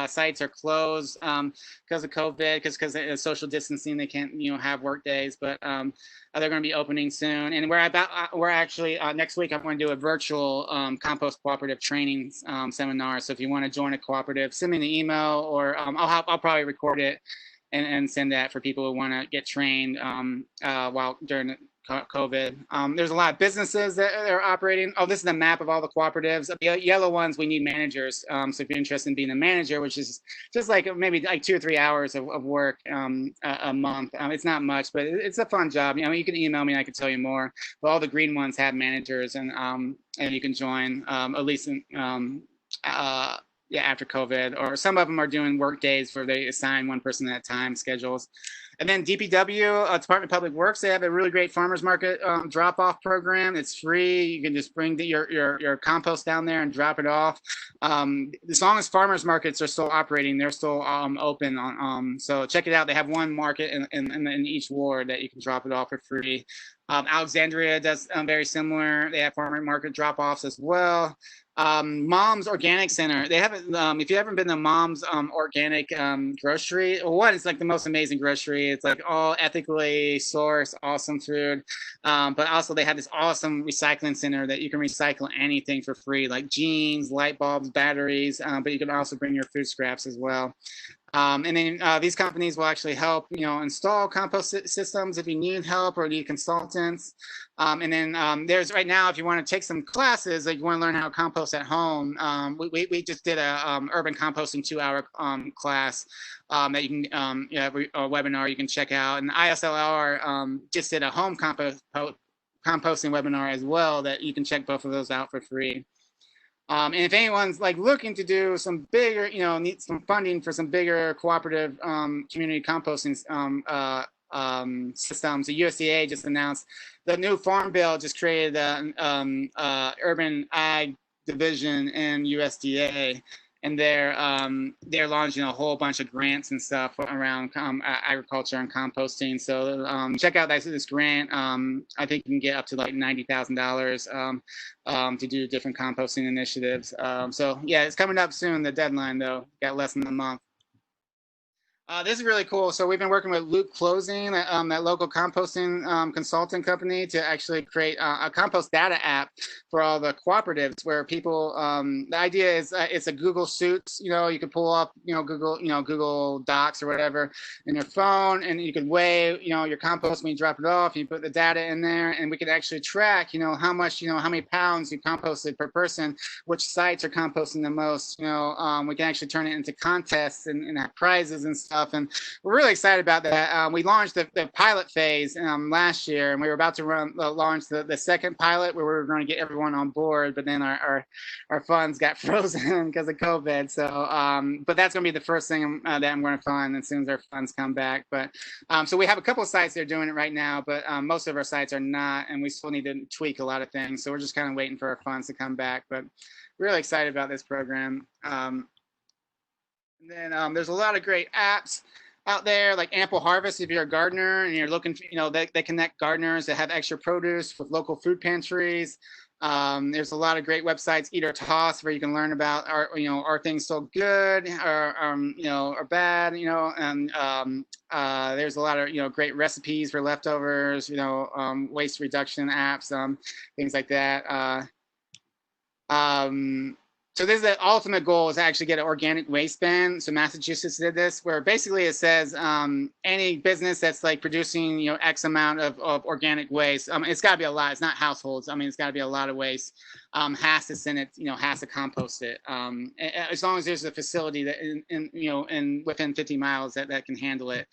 sites are closed because of COVID, because of social distancing. They can't have work days, but they're going to be opening soon. And we're actually next week I'm going to do a virtual compost cooperative training seminar. So if you want to join a cooperative, send me an email, or I'll probably record it and send that for people who want to get trained during COVID. There's a lot of businesses that are operating. Oh, this is a map of all the cooperatives. The yellow ones, we need managers. So if you're interested in being a manager, which is just like maybe like 2 or 3 hours of work a month. It's not much, but it's a fun job. You can email me and I can tell you more. But all the green ones have managers, and you can join at least after COVID, or some of them are doing work days where they assign one person at a time schedules. And then DPW, Department of Public Works, they have a really great farmers market drop-off program. It's free. You can just bring your compost down there and drop it off. As long as farmers markets are still operating, they're still open. So check it out. They have one market in each ward that you can drop it off for free. Alexandria does very similar. They have farmer market drop-offs as well. Mom's Organic Center. They haven't. If you haven't been to Mom's Organic Grocery, it's like the most amazing grocery. It's like all ethically sourced, awesome food. But also they have this awesome recycling center that you can recycle anything for free, like jeans, light bulbs, batteries. But you can also bring your food scraps as well. And then these companies will actually help, install compost systems if you need help or need consultants. And then there's right now, if you want to take some classes, like you want to learn how to compost at home, we just did a urban composting 2-hour class that you can, a webinar you can check out. And ILSR just did a home composting webinar as well that you can check both of those out for free. And if anyone's like looking to do some bigger, need some funding for some bigger cooperative community composting systems, the USDA just announced the new farm bill just created an urban ag division in USDA, and they're launching a whole bunch of grants and stuff around agriculture and composting. So check out this grant. I think you can get up to like $90,000 to do different composting initiatives. So yeah, it's coming up soon. The deadline though, got less than a month. This is really cool. So we've been working with Luke Closing, that local composting consultant company, to actually create a compost data app for all the cooperatives where people. The idea is it's a Google Suits. You can pull up Google Docs or whatever in your phone, and you can weigh your compost when you drop it off. You put the data in there, and we can actually track how much how many pounds you composted per person, which sites are composting the most. We can actually turn it into contests and have prizes and stuff. And we're really excited about that. We launched the pilot phase last year, and we were about to launch the second pilot where we were going to get everyone on board, but then our funds got frozen because of COVID. So, but that's going to be the first thing that I'm going to fund as soon as our funds come back. But so we have a couple of sites that are doing it right now, but most of our sites are not, and we still need to tweak a lot of things. So we're just kind of waiting for our funds to come back. But really excited about this program. And then there's a lot of great apps out there, like Ample Harvest. If you're a gardener and you're looking for, they connect gardeners that have extra produce with local food pantries. There's a lot of great websites, Eat or Toss, where you can learn about are things so good or bad, and there's a lot of great recipes for leftovers, waste reduction apps, things like that. So this is the ultimate goal, is to actually get an organic waste ban. So Massachusetts did this, where basically it says any business that's like producing X amount of organic waste, it's got to be a lot. It's not households. I mean, it's got to be a lot of waste. Has to send it, has to compost it. As long as there's a facility that in within 50 miles that can handle it.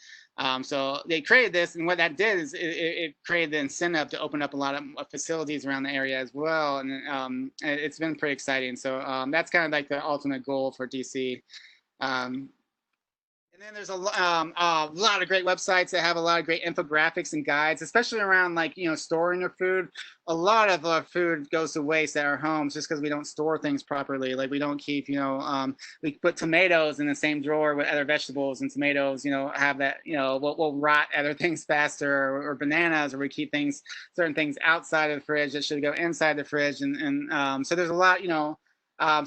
So they created this, and what that did is it created the incentive to open up a lot of facilities around the area as well, and it's been pretty exciting. So that's kind of like the ultimate goal for DC. And then there's a lot of great websites that have a lot of great infographics and guides, especially around storing your food. A lot of our food goes to waste at our homes just because we don't store things properly. Like we don't keep, we put tomatoes in the same drawer with other vegetables, and tomatoes, have that, will rot other things faster, or bananas, or we keep certain things outside of the fridge that should go inside the fridge. And so there's a lot,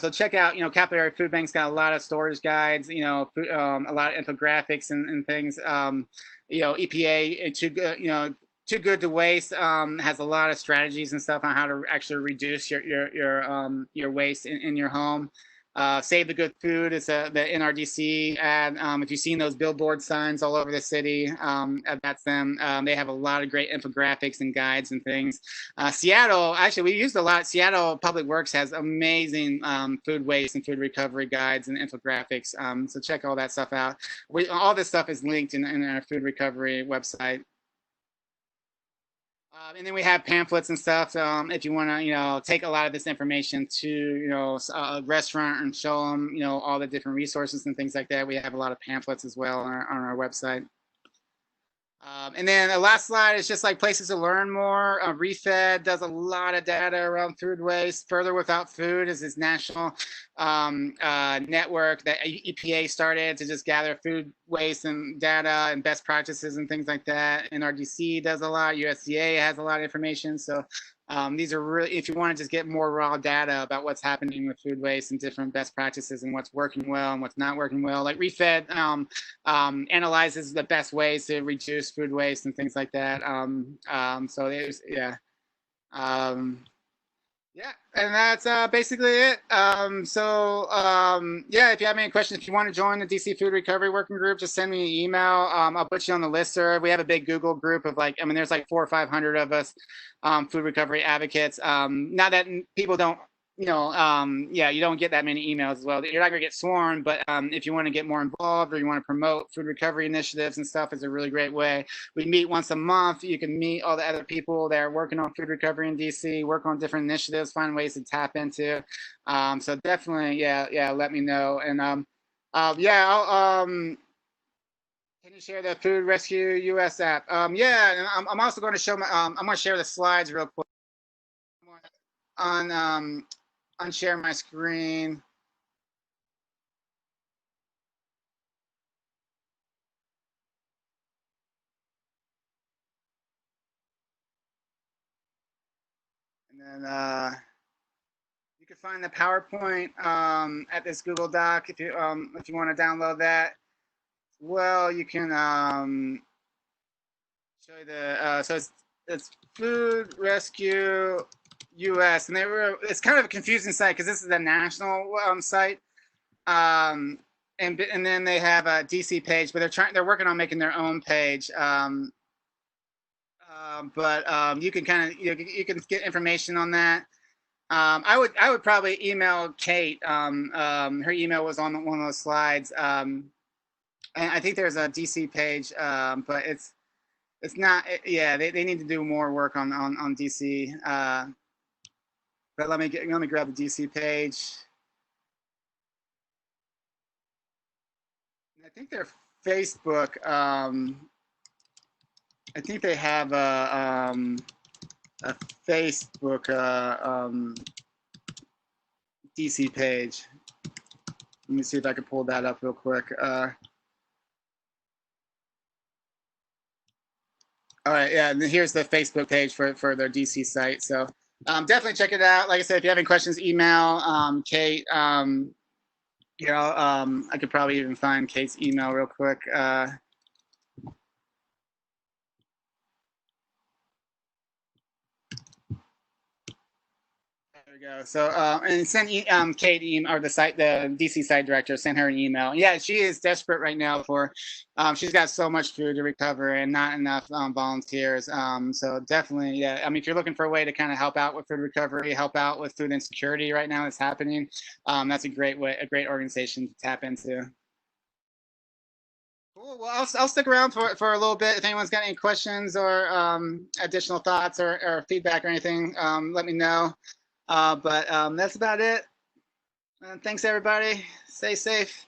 so check out, Capital Area Food Bank's got a lot of storage guides, a lot of infographics and things. EPA, Too Good to Waste has a lot of strategies and stuff on how to actually reduce your waste in your home. Save the Good Food is the NRDC ad. If you've seen those billboard signs all over the city, that's them. They have a lot of great infographics and guides and things. Seattle, actually, we used a lot. Seattle Public Works has amazing food waste and food recovery guides and infographics. So check all that stuff out. All this stuff is linked in our food recovery website. And then we have pamphlets and stuff. If you want to, take a lot of this information to, a restaurant and show them, all the different resources and things like that. We have a lot of pamphlets as well on our website. And then the last slide is just like places to learn more. ReFed does a lot of data around food waste. Further Without Food is this national network that EPA started to just gather food waste and data and best practices and things like that. NRDC does a lot. USDA has a lot of information. So these are really, if you want to just get more raw data about what's happening with food waste and different best practices and what's working well and what's not working well. Like ReFed analyzes the best ways to reduce food waste and things like that. So there's, yeah. Yeah, and that's basically it. Yeah, if you have any questions, if you want to join the DC Food Recovery Working Group, just send me an email. I'll put you on the listserv. We have a big Google group of there's like 400 or 500 of us, food recovery advocates. Now that people don't, you don't get that many emails as well. You're not gonna get swarmed, but if you want to get more involved or you want to promote food recovery initiatives and stuff, it's a really great way. We meet once a month. You can meet all the other people that are working on food recovery in DC, work on different initiatives, find ways to tap into. So definitely, yeah, let me know. And can you share the Food Rescue US app? Yeah, and I'm also going to show I'm going to share the slides real quick on unshare my screen. And then you can find the PowerPoint at this Google Doc if you want to download that. well, you can show you the so it's Food Rescue US, and it's kind of a confusing site because this is a national site. Um, and then they have a DC page, but they're working on making their own page. But you can kind of you can get information on that. I would probably email Kate. Her email was on one of those slides. And I think there's a DC page, but it's not. Yeah, they need to do more work on DC. But let me grab the DC page. I think their Facebook. I think they have a Facebook DC page. Let me see if I can pull that up real quick. All right, yeah, and here's the Facebook page for their DC site. So definitely check it out. Like I said, if you have any questions, email Kate. I could probably even find Kate's email real quick. There we go. So, and send Kate or the DC site director, send her an email. Yeah, she is desperate right now for. She's got so much food to recover and not enough volunteers. So definitely, yeah. I mean, if you're looking for a way to kind of help out with food recovery, help out with food insecurity right now that's happening, that's a great organization to tap into. Cool. Well, I'll stick around for a little bit. If anyone's got any questions or additional thoughts or feedback or anything, let me know. But that's about it. Thanks, everybody. Stay safe.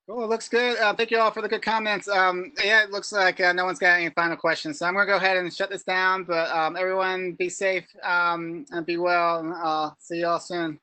Cool. Looks good. Thank you all for the good comments. Yeah, it looks like no one's got any final questions. So I'm going to go ahead and shut this down. But everyone be safe and be well. And I'll see you all soon.